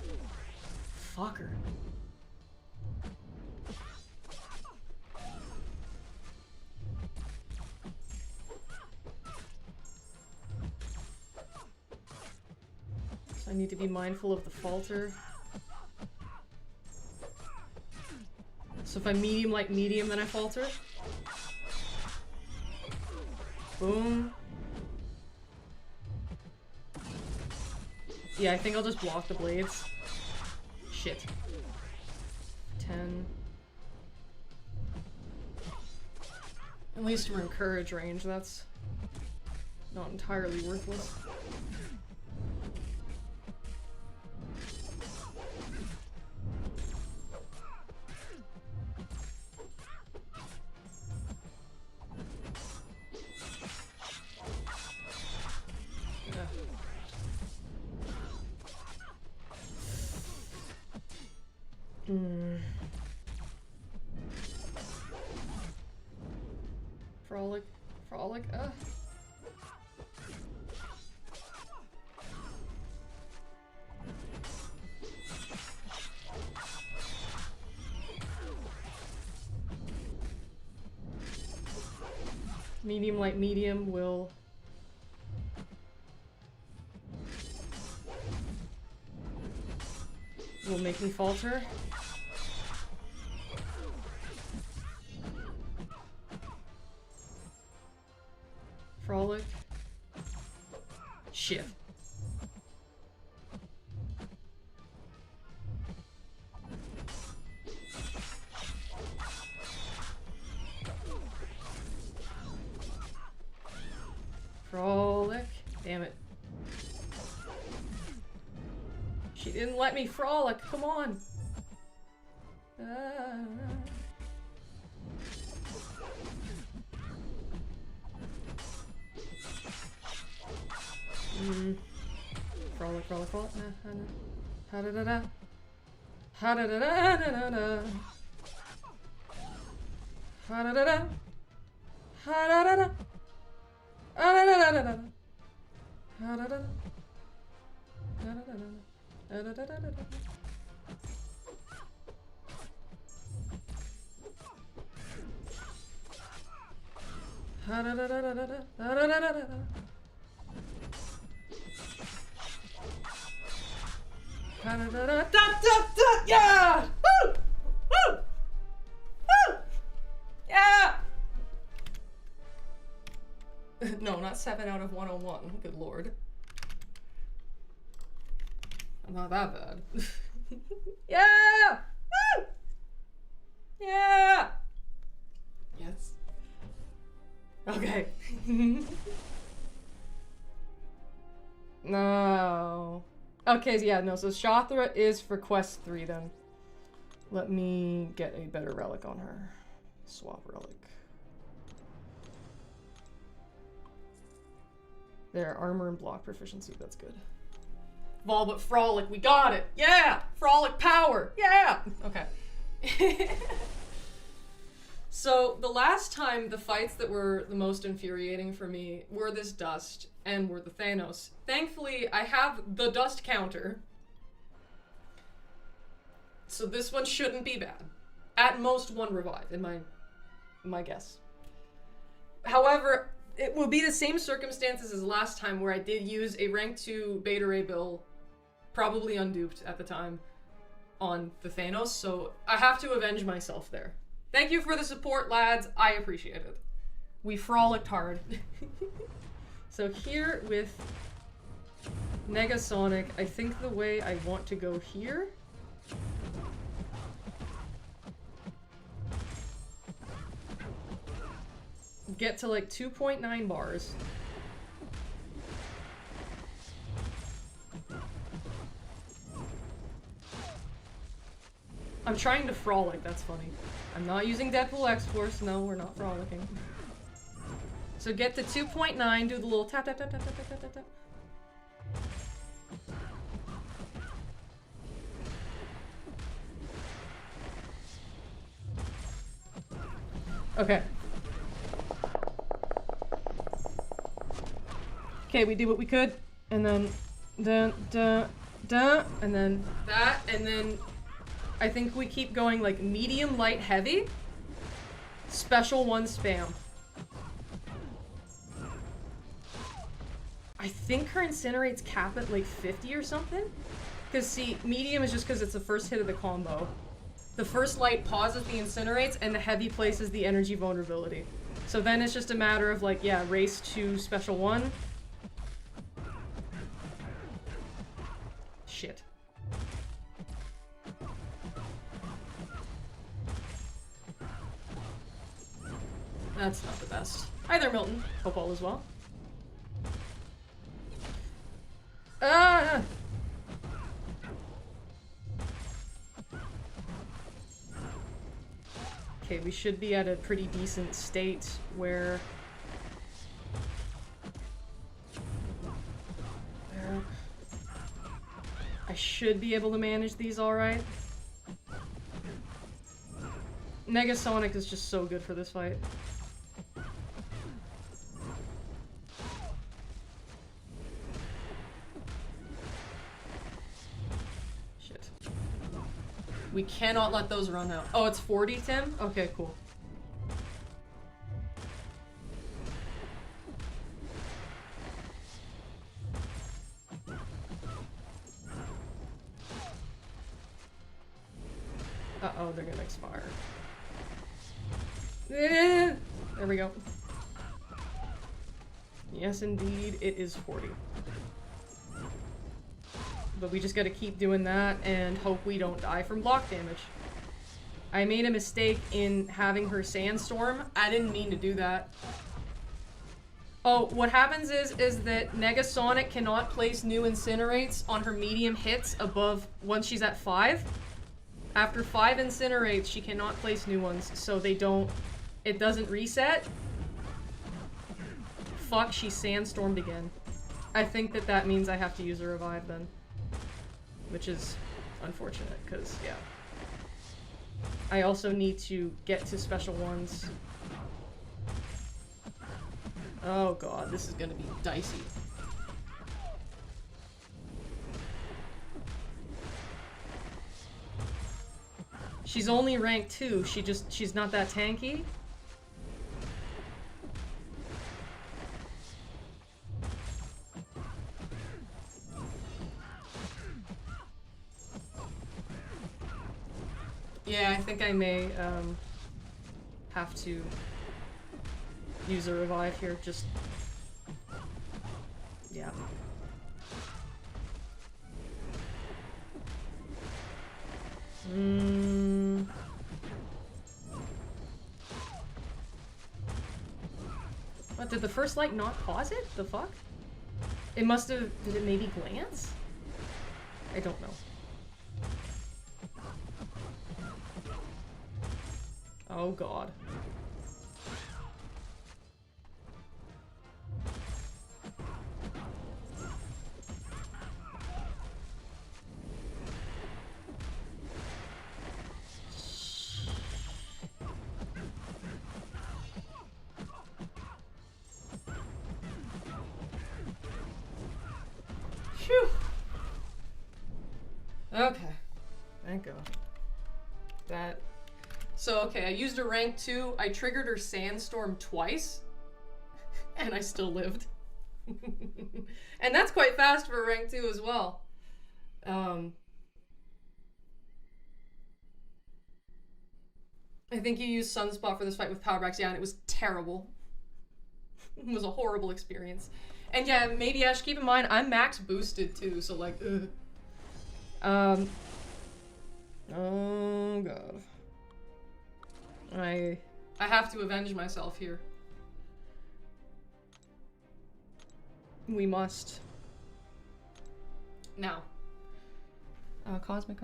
Fucker. So I need to be mindful of the falter. So if I medium like medium, then I falter. Boom. Yeah, I think I'll just block the blades. Shit. 10. At least we're in courage range, that's not entirely worthless. Frolic, Medium, light, medium will... make me falter. Frolic. Shit. Frolic. Damn it. She didn't let me frolic. Come on. Frolic, frolic, frolic. Ha da da da. Ha da da da da da da. Ha da da da. Ha da da da. Ha da da da da da. Ha da da da. Ha da da da. Ha da da da da. Ha da da da da da. Ha da da da da da. Da da da da da. Yeah! Woo! Woo! Woo! Yeah! No, not 7 out of 101. Good lord. I'm not that bad. Yeah! Woo! Yeah! Yes. Okay. No. Okay, yeah, no, so Shathra is for quest 3 then. Let me get a better relic on her. Swap relic. There, armor and block proficiency, that's good. Vol, but Frolic, we got it! Yeah! Frolic power! Yeah! Okay. So, the last time the fights that were the most infuriating for me were this dust and were the Thanos. Thankfully, I have the dust counter. So this one shouldn't be bad. At most 1 revive, in my guess. However, it will be the same circumstances as last time where I did use a rank 2 Beta Ray Bill, probably unduped at the time, on the Thanos, so I have to avenge myself there. Thank you for the support, lads. I appreciate it. We frolicked hard. So here with Negasonic, I think the way I want to go here... get to like 2.9 bars. I'm trying to frolic, that's funny. I'm not using Deadpool X-Force, no, we're not frolicking. So get to 2.9, do the little tap tap tap tap tap tap tap tap. Okay. Okay, we did what we could, and then and then that, and then I think we keep going like medium, light, heavy, special 1 spam. I think her incinerates cap at like 50 or something, because see, medium is just because it's the first hit of the combo. The first light pauses the incinerates, and the heavy places the energy vulnerability. So then it's just a matter of like, yeah, race to special 1. Shit. That's not the best. Hi there, Milton. Hope all is well. Ah! Okay, we should be at a pretty decent state where... I should be able to manage these alright. Negasonic is just so good for this fight. Shit. We cannot let those run out. Oh, it's 40, Tim? Okay, cool. Uh-oh, they're gonna expire. There we go. Yes, indeed, it is 40. But we just gotta keep doing that and hope we don't die from block damage. I made a mistake in having her Sandstorm. I didn't mean to do that. Oh, what happens is that Negasonic cannot place new incinerates on her medium hits above once she's at 5. After 5 incinerates, she cannot place new ones, so they don't... It doesn't reset. Fuck, she sandstormed again. I think that means I have to use a revive then. Which is unfortunate, because, yeah. I also need to get to special ones. Oh god, this is gonna be dicey. She's only rank 2, she's not that tanky. Yeah, I think I may have to use a revive here, just What, did the first light not cause it? The fuck? It must have... Did it maybe glance? I don't know. Oh god. Phew. Okay. Thank God. That... So, okay, I used a rank 2, I triggered her sandstorm twice, and I still lived. And that's quite fast for a rank 2 as well. I think you used Sunspot for this fight with Power Breaks, yeah, and it was terrible. It was a horrible experience. And yeah, maybe Ash, keep in mind, I'm max boosted too, so like, ugh. Oh god. I have to avenge myself here. We must. Now. Cosmic.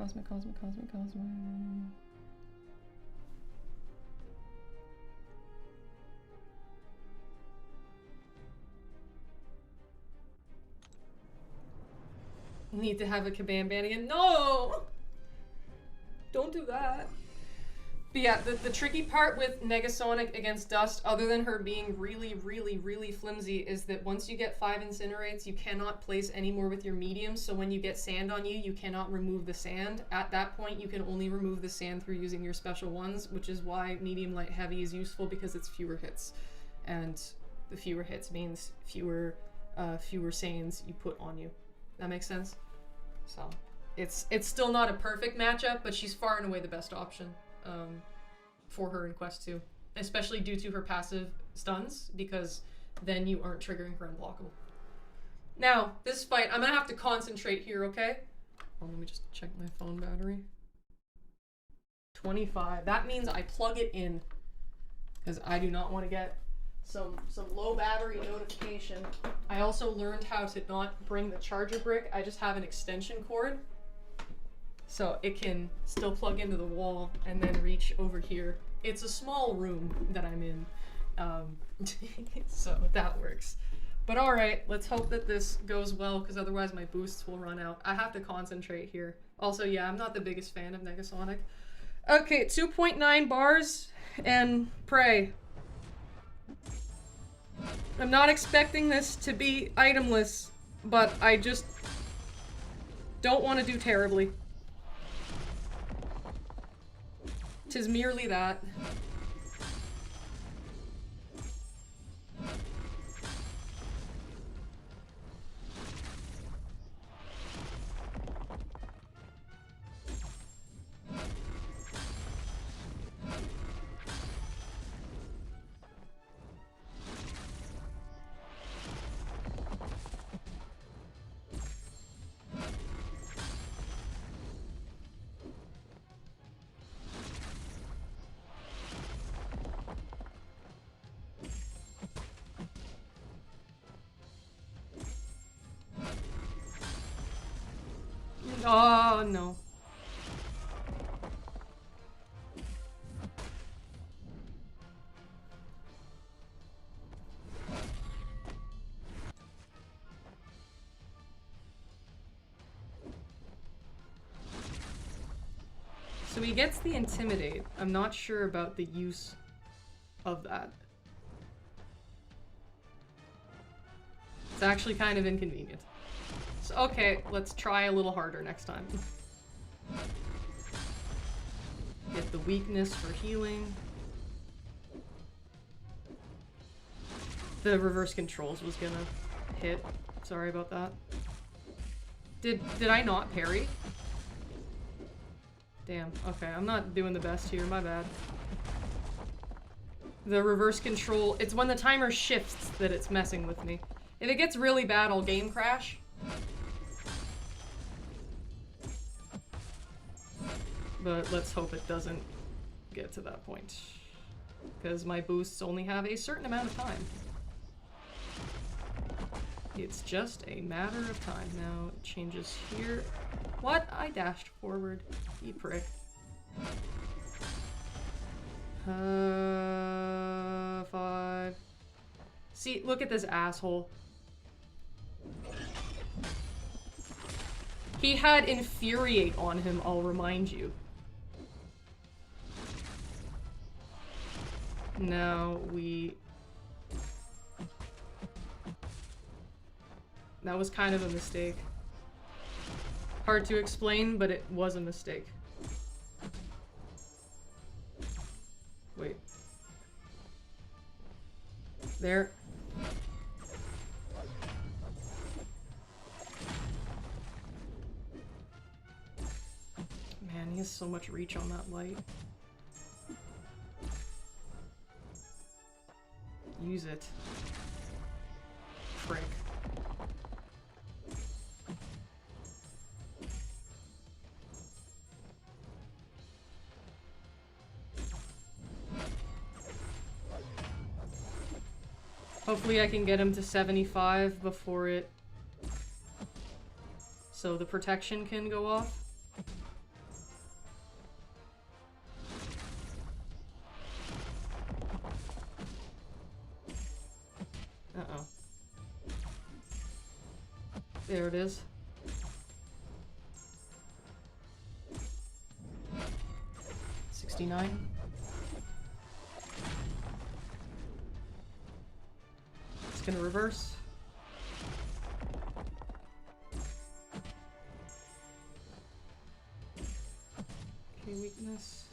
Need to have a Kabam ban again. No! Don't do that. But yeah, the tricky part with Negasonic against Dust, other than her being really flimsy, is that once you get 5 Incinerates, you cannot place any more with your mediums, so when you get sand on you, you cannot remove the sand. At that point, you can only remove the sand through using your special ones, which is why medium, light, heavy is useful, because it's fewer hits. And the fewer hits means fewer sands you put on you. That makes sense? So, it's still not a perfect matchup, but she's far and away the best option. For her in Quest 2, especially due to her passive stuns, because then you aren't triggering her unblockable. Now, this fight, I'm gonna have to concentrate here, okay? Oh, let me just check my phone battery. 25. That means I plug it in, because I do not want to get some low battery notification. I also learned how to not bring the charger brick. I just have an extension cord. So it can still plug into the wall and then reach over here. It's a small room that I'm in, so that works. But alright, let's hope that this goes well, because otherwise my boosts will run out. I have to concentrate here. Also, yeah, I'm not the biggest fan of Negasonic. Okay, 2.9 bars, and pray. I'm not expecting this to be itemless, but I just don't want to do terribly. 'Tis merely that. Oh, no. So he gets the Intimidate. I'm not sure about the use of that. It's actually kind of inconvenient. So, okay, let's try a little harder next time. Get the weakness for healing. The reverse controls was gonna hit. Sorry about that. Did I not parry? Damn, okay, I'm not doing the best here, my bad. The reverse control, it's when the timer shifts that it's messing with me. If it gets really bad, I'll game crash. But let's hope it doesn't get to that point. Because my boosts only have a certain amount of time. It's just a matter of time. Now it changes here. What? I dashed forward. You prick. 5. See, look at this asshole. He had Infuriate on him, I'll remind you. Now we... That was kind of a mistake. Hard to explain, but it was a mistake. Wait. There. Man, he has so much reach on that light. Use it. Frick. Hopefully I can get him to 75 before it... so the protection can go off. Uh-oh. There it is. $69. It's gonna reverse. Okay, weakness.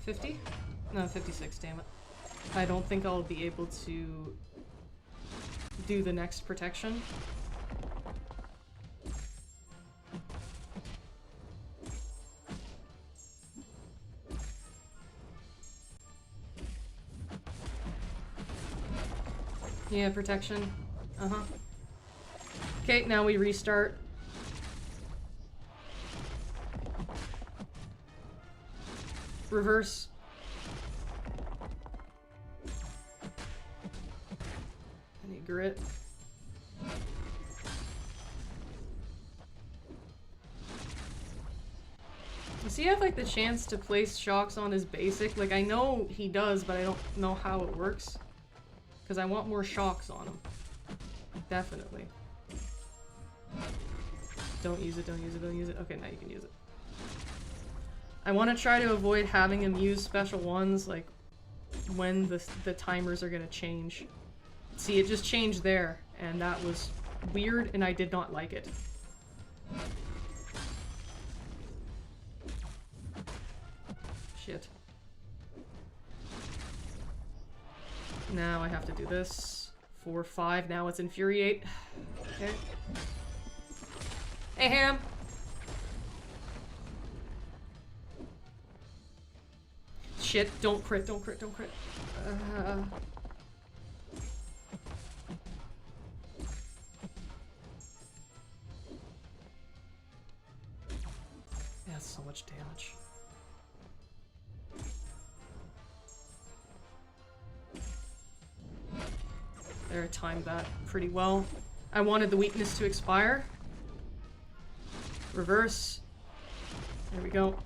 $50? No, $56, damn it. I don't think I'll be able to do the next protection. Yeah, protection. Uh-huh. Okay, now we restart. Reverse. I need grit. Does he have like the chance to place shocks on his basic? Like I know he does, but I don't know how it works. Because I want more shocks on him. Definitely. Don't use it, don't use it, don't use it. Okay, now you can use it. I want to try to avoid having him use special ones, like, when the timers are going to change. See, it just changed there, and that was weird, and I did not like it. Shit. Now I have to do this. 4, 5, now it's Infuriate. Okay. Hey, Ham! Shit, don't crit, don't crit, don't crit. That's so much damage. There, I timed that pretty well. I wanted the weakness to expire. Reverse. There we go.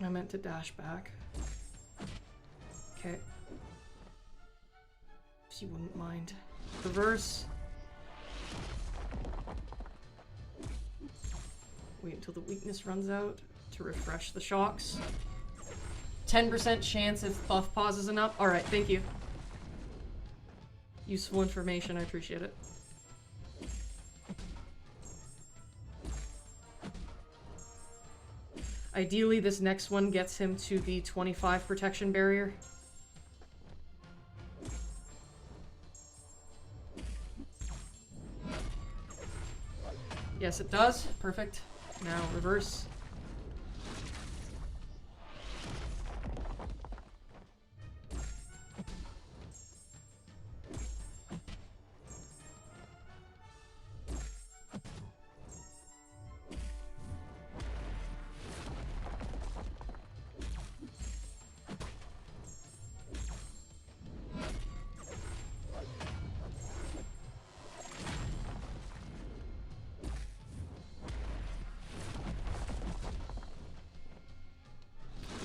I meant to dash back. Okay. If you wouldn't mind. Reverse. Wait until the weakness runs out to refresh the shocks. 10% chance if buff pause isn't up. Alright, thank you. Useful information, I appreciate it. Ideally, this next one gets him to the 25 protection barrier. Yes, it does. Perfect. Now, reverse.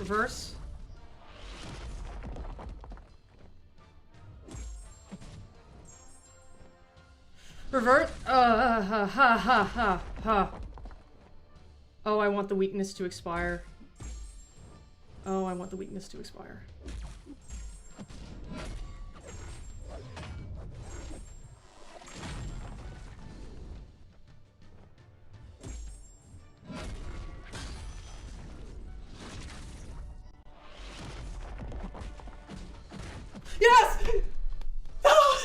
Reverse. Revert. Ha ha ha ha. Oh, I want the weakness to expire. Oh, I want the weakness to expire. Yes! Ah!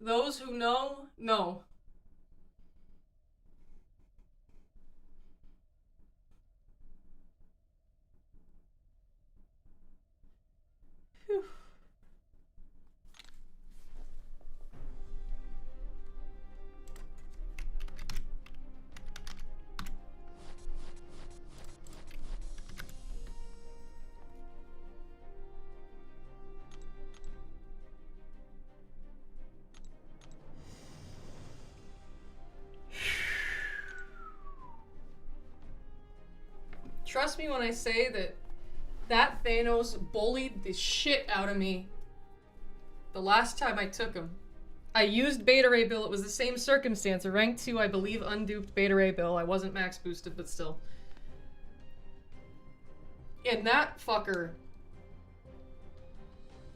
Those who know, know. Whew. Trust me when I say that that Thanos bullied the shit out of me the last time I took him. I used Beta Ray Bill. It was the same circumstance. A rank 2, I believe, unduped Beta Ray Bill. I wasn't max boosted, but still. And that fucker,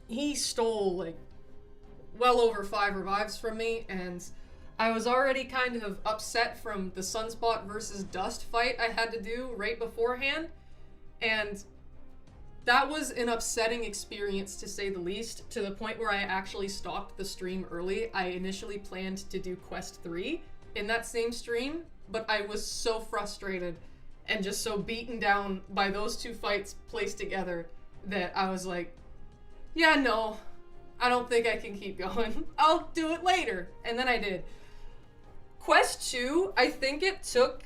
he stole, like, well over 5 revives from me, and I was already kind of upset from the Sunspot versus Dust fight I had to do right beforehand, and that was an upsetting experience to say the least, to the point where I actually stopped the stream early. I initially planned to do Quest 3 in that same stream, but I was so frustrated and just so beaten down by those 2 fights placed together that I was like, yeah, no, I don't think I can keep going. I'll do it later. And then I did. Quest 2, I think it took,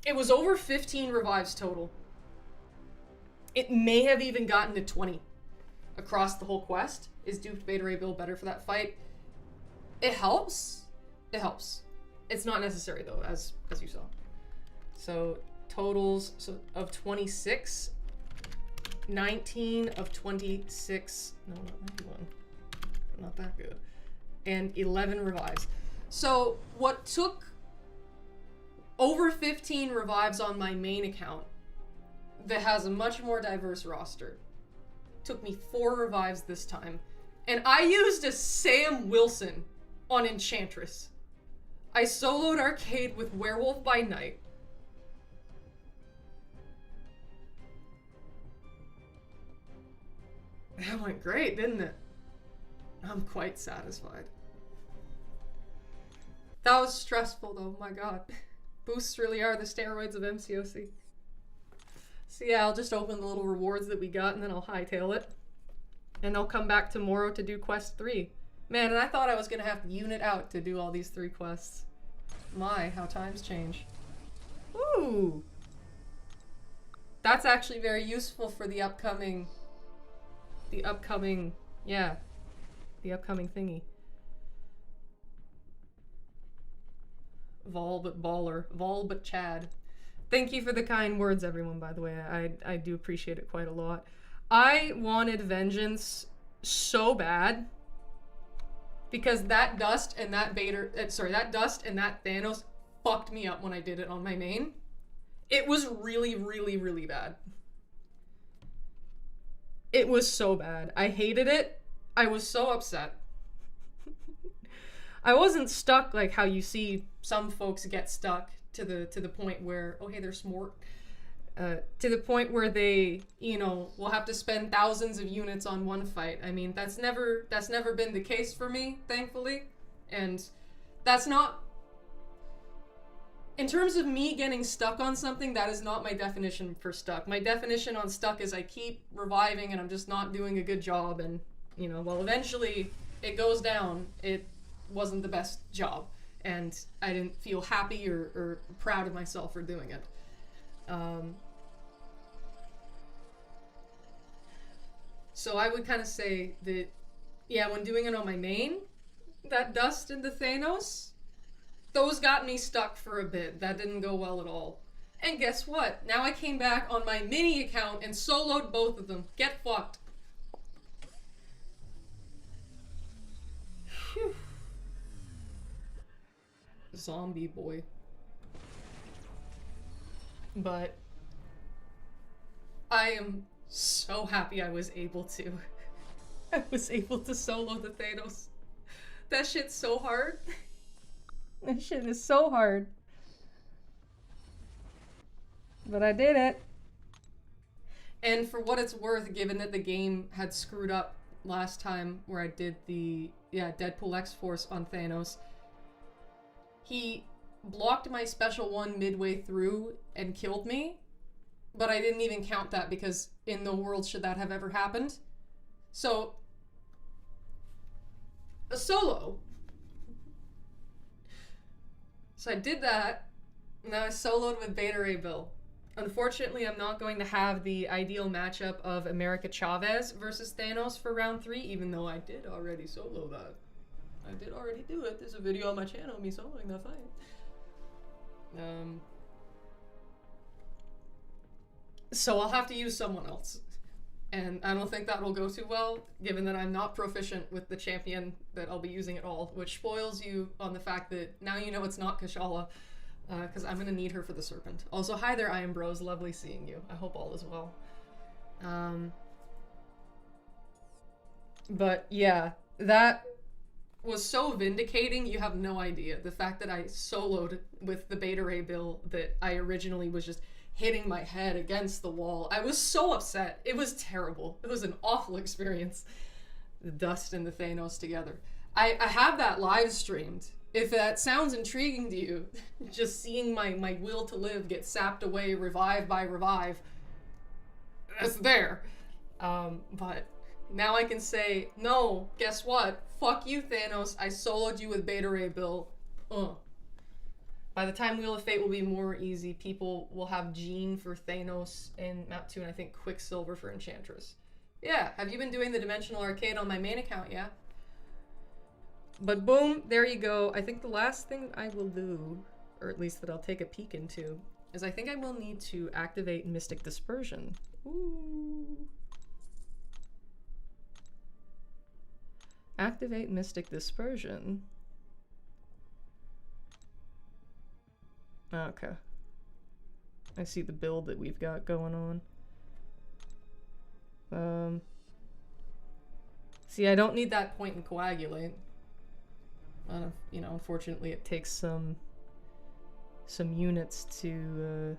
it was over 15 revives total. It may have even gotten to 20 across the whole quest. Is duped Beta Ray Bill better for that fight? It helps. It helps. It's not necessary though, as you saw. So totals of 26, 19 of 26, no, not 91, not that good, and 11 revives. So what took over 15 revives on my main account that has a much more diverse roster took me 4 revives this time. And I used a Sam Wilson on Enchantress. I soloed arcade with Werewolf by Night. That went great, didn't it? I'm quite satisfied. That was stressful though, my god. Boosts really are the steroids of MCOC. So yeah, I'll just open the little rewards that we got and then I'll hightail it. And I'll come back tomorrow to do Quest 3. Man, and I thought I was gonna have to unit out to do all these 3 quests. My, how times change. Ooh! That's actually very useful for the upcoming thingy. Vol but baller. Vol but Chad. Thank you for the kind words, everyone, by the way. I do appreciate it quite a lot. I wanted vengeance so bad because that dust and that that dust and that Thanos fucked me up when I did it on my main. It was really, really, really bad. It was so bad. I hated it. I was so upset. I wasn't stuck like how you see some folks get stuck to the point where, oh hey, they're smart. To the point where they, you know, will have to spend thousands of units on one fight. I mean, that's never been the case for me, thankfully. And that's not, in terms of me getting stuck on something, that is not my definition for stuck. My definition on stuck is I keep reviving and I'm just not doing a good job, and you know, well, eventually it goes down, it wasn't the best job. And I didn't feel happy or proud of myself for doing it. So I would kind of say that, yeah, when doing it on my main, that Dust into Thanos, those got me stuck for a bit. That didn't go well at all. And guess what? Now I came back on my mini account and soloed both of them. Get fucked. Phew. Zombie boy. But I am so happy I was able to. I was able to solo the Thanos. That shit's so hard. That shit is so hard. But I did it. And for what it's worth, given that the game had screwed up last time where I did the, Deadpool X-Force on Thanos, he blocked my special one midway through and killed me, but I didn't even count that because in no world should that have ever happened. So, a solo. So I did that, and now I soloed with Beta Ray Bill. Unfortunately, I'm not going to have the ideal matchup of America Chavez versus Thanos for round 3, even though I did already solo that. I did already do it. There's a video on my channel of me soloing that fight. So I'll have to use someone else. And I don't think that will go too well, given that I'm not proficient with the champion that I'll be using at all, which spoils you on the fact that now you know it's not Kashala, because I'm going to need her for the Serpent. Also, hi there, Iron Bros. Lovely seeing you. I hope all is well. But yeah, that was so vindicating, you have no idea. The fact that I soloed with the Beta Ray Bill that I originally was just hitting my head against the wall. I was so upset. It was terrible. It was an awful experience. The Dust and the Thanos together. I have that live streamed. If that sounds intriguing to you, just seeing my will to live get sapped away, revive by revive, that's there. But now I can say, no, guess what? Fuck you, Thanos. I soloed you with Beta Ray Bill. By the time Wheel of Fate will be more easy, people will have Jean for Thanos and Map 2, and I think Quicksilver for Enchantress. Yeah, have you been doing the Dimensional Arcade on my main account? Yeah. But boom, there you go. I think the last thing I will do, or at least that I'll take a peek into, is I think I will need to activate Mystic Dispersion. Ooh. Activate Mystic Dispersion. Okay. I see the build that we've got going on. See, I don't need that point and coagulate. You know, unfortunately it takes some units to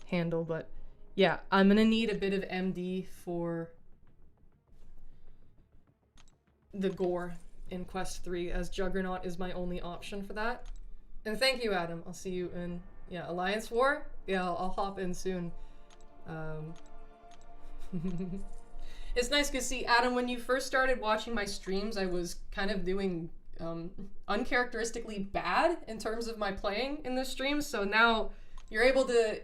handle, but yeah, I'm gonna need a bit of MD for the gore in Quest 3, as Juggernaut is my only option for that. And thank you, Adam. I'll see you in, Alliance War? Yeah, I'll hop in soon. It's nice to see, Adam, when you first started watching my streams, I was kind of doing uncharacteristically bad in terms of my playing in the streams, so now you're able to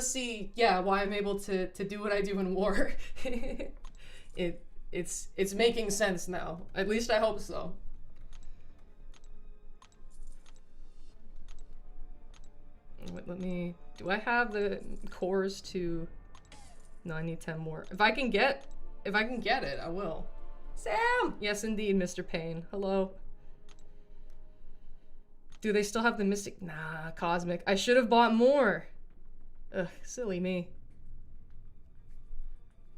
see, why I'm able to do what I do in War. It's making sense now. At least I hope so. Wait, do I have the cores to... No, I need 10 more. If I can get it, I will. Sam! Yes, indeed, Mr. Payne. Hello. Do they still have the Mystic? Nah, Cosmic. I should have bought more. Ugh, silly me.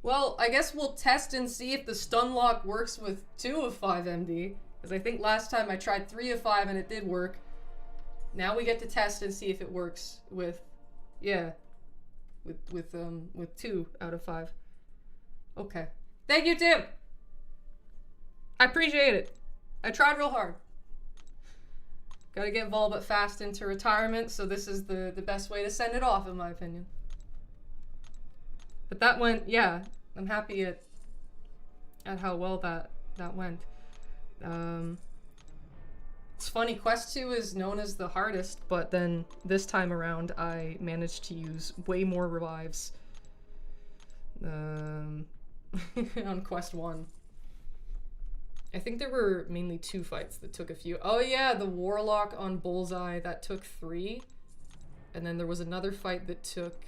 Well, I guess we'll test and see if the stun lock works with 2 of 5 MD. Because I think last time I tried 3 of 5 and it did work. Now we get to test and see if it works with, with 2 out of 5. Okay. Thank you, Tim! I appreciate it. I tried real hard. Gotta get Volbit fast into retirement, so this is the best way to send it off, in my opinion. But that went, I'm happy it at how well that went. It's funny, Quest 2 is known as the hardest, but then this time around I managed to use way more revives on Quest 1. I think there were mainly 2 fights that took a few. Oh yeah, the Warlock on Bullseye, that took 3. And then there was another fight that took...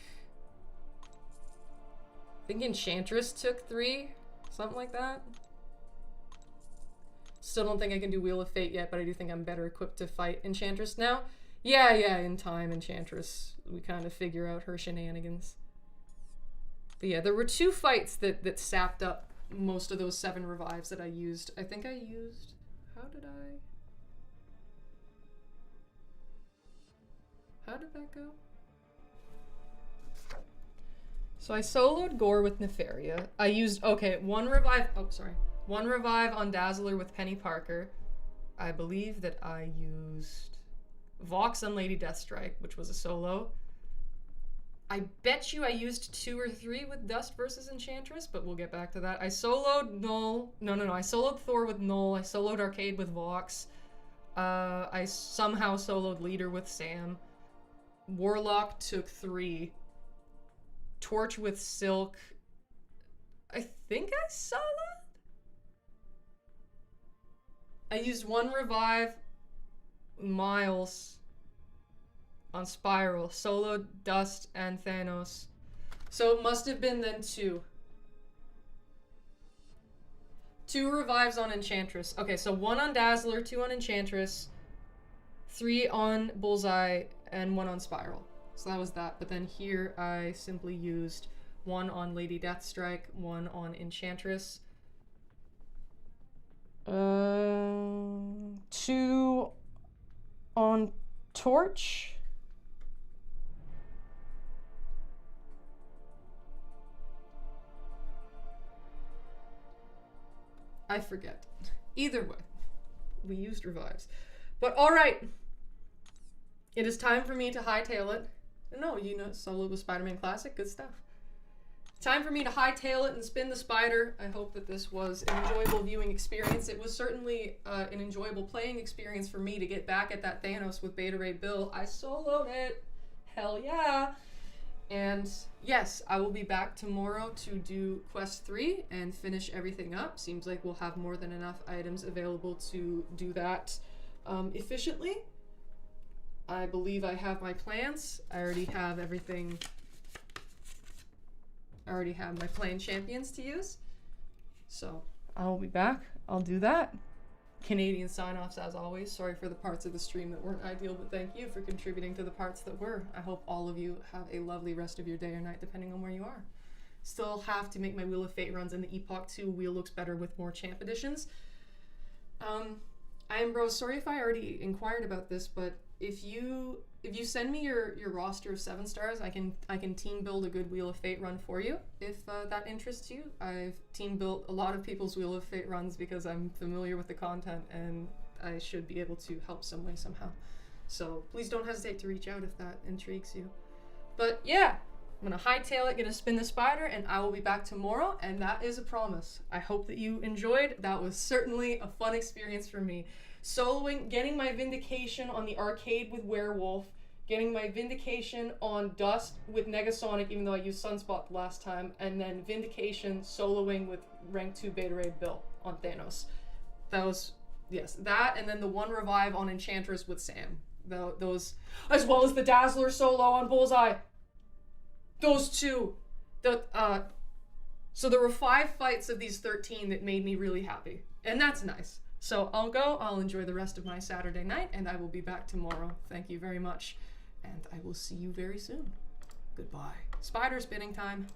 I think Enchantress took 3, something like that. Still don't think I can do Wheel of Fate yet, but I do think I'm better equipped to fight Enchantress now. Yeah, in time, Enchantress, we kind of figure out her shenanigans. But yeah, there were 2 fights that sapped up most of those 7 revives that I used. I think I used... How did that go? So I soloed Gore with Nefaria. I used... Okay, 1 revive... Oh, sorry. 1 revive on Dazzler with Penny Parker. I believe that I used Vox on Lady Deathstrike, which was a solo. I bet you I used 2 or 3 with Dust versus Enchantress, but we'll get back to that. I soloed Null. No. I soloed Thor with Null. I soloed Arcade with Vox. I somehow soloed Leader with Sam. Warlock took 3. Torch with Silk. I think I soloed? I used 1 revive, Miles, on Spiral, soloed Dust and Thanos. So it must have been then 2. 2 revives on Enchantress. Okay, so 1 on Dazzler, 2 on Enchantress, 3 on Bullseye, and 1 on Spiral. So that was that. But then here I simply used 1 on Lady Deathstrike, 1 on Enchantress, 2 on Torch. I forget. Either way, we used revives. But alright, it is time for me to hightail it. No, you know, solo with Spider-Man Classic, good stuff. Time for me to hightail it and spin the spider. I hope that this was an enjoyable viewing experience. It was certainly an enjoyable playing experience for me to get back at that Thanos with Beta Ray Bill. I soloed it. Hell yeah. And yes, I will be back tomorrow to do Quest 3 and finish everything up. Seems like we'll have more than enough items available to do that efficiently. I believe I have my plans. I already have everything. I already have my playing champions to use. So I'll be back. I'll do that. Canadian sign-offs as always. Sorry for the parts of the stream that weren't ideal, but thank you for contributing to the parts that were. I hope all of you have a lovely rest of your day or night, depending on where you are. Still have to make my Wheel of Fate runs, and the Epoch 2 wheel looks better with more champ editions. I am bro, sorry if I already inquired about this, but if you send me your roster of 7 stars, I can team build a good Wheel of Fate run for you if that interests you. I've team built a lot of people's Wheel of Fate runs because I'm familiar with the content and I should be able to help some way somehow. So please don't hesitate to reach out if that intrigues you. But yeah, I'm gonna hightail it, gonna spin the spider, and I will be back tomorrow, and that is a promise. I hope that you enjoyed. That was certainly a fun experience for me. Soloing, getting my vindication on the arcade with Werewolf, getting my vindication on Dust with Negasonic, even though I used Sunspot last time, and then vindication soloing with rank 2 Beta Ray Bill on Thanos. That was, yes, that, and then the 1 revive on Enchantress with Sam. Those, as well as the Dazzler solo on Bullseye. Those 2. So there were 5 fights of these 13 that made me really happy, and that's nice. So I'll enjoy the rest of my Saturday night, and I will be back tomorrow. Thank you very much, and I will see you very soon. Goodbye. Spider spinning time.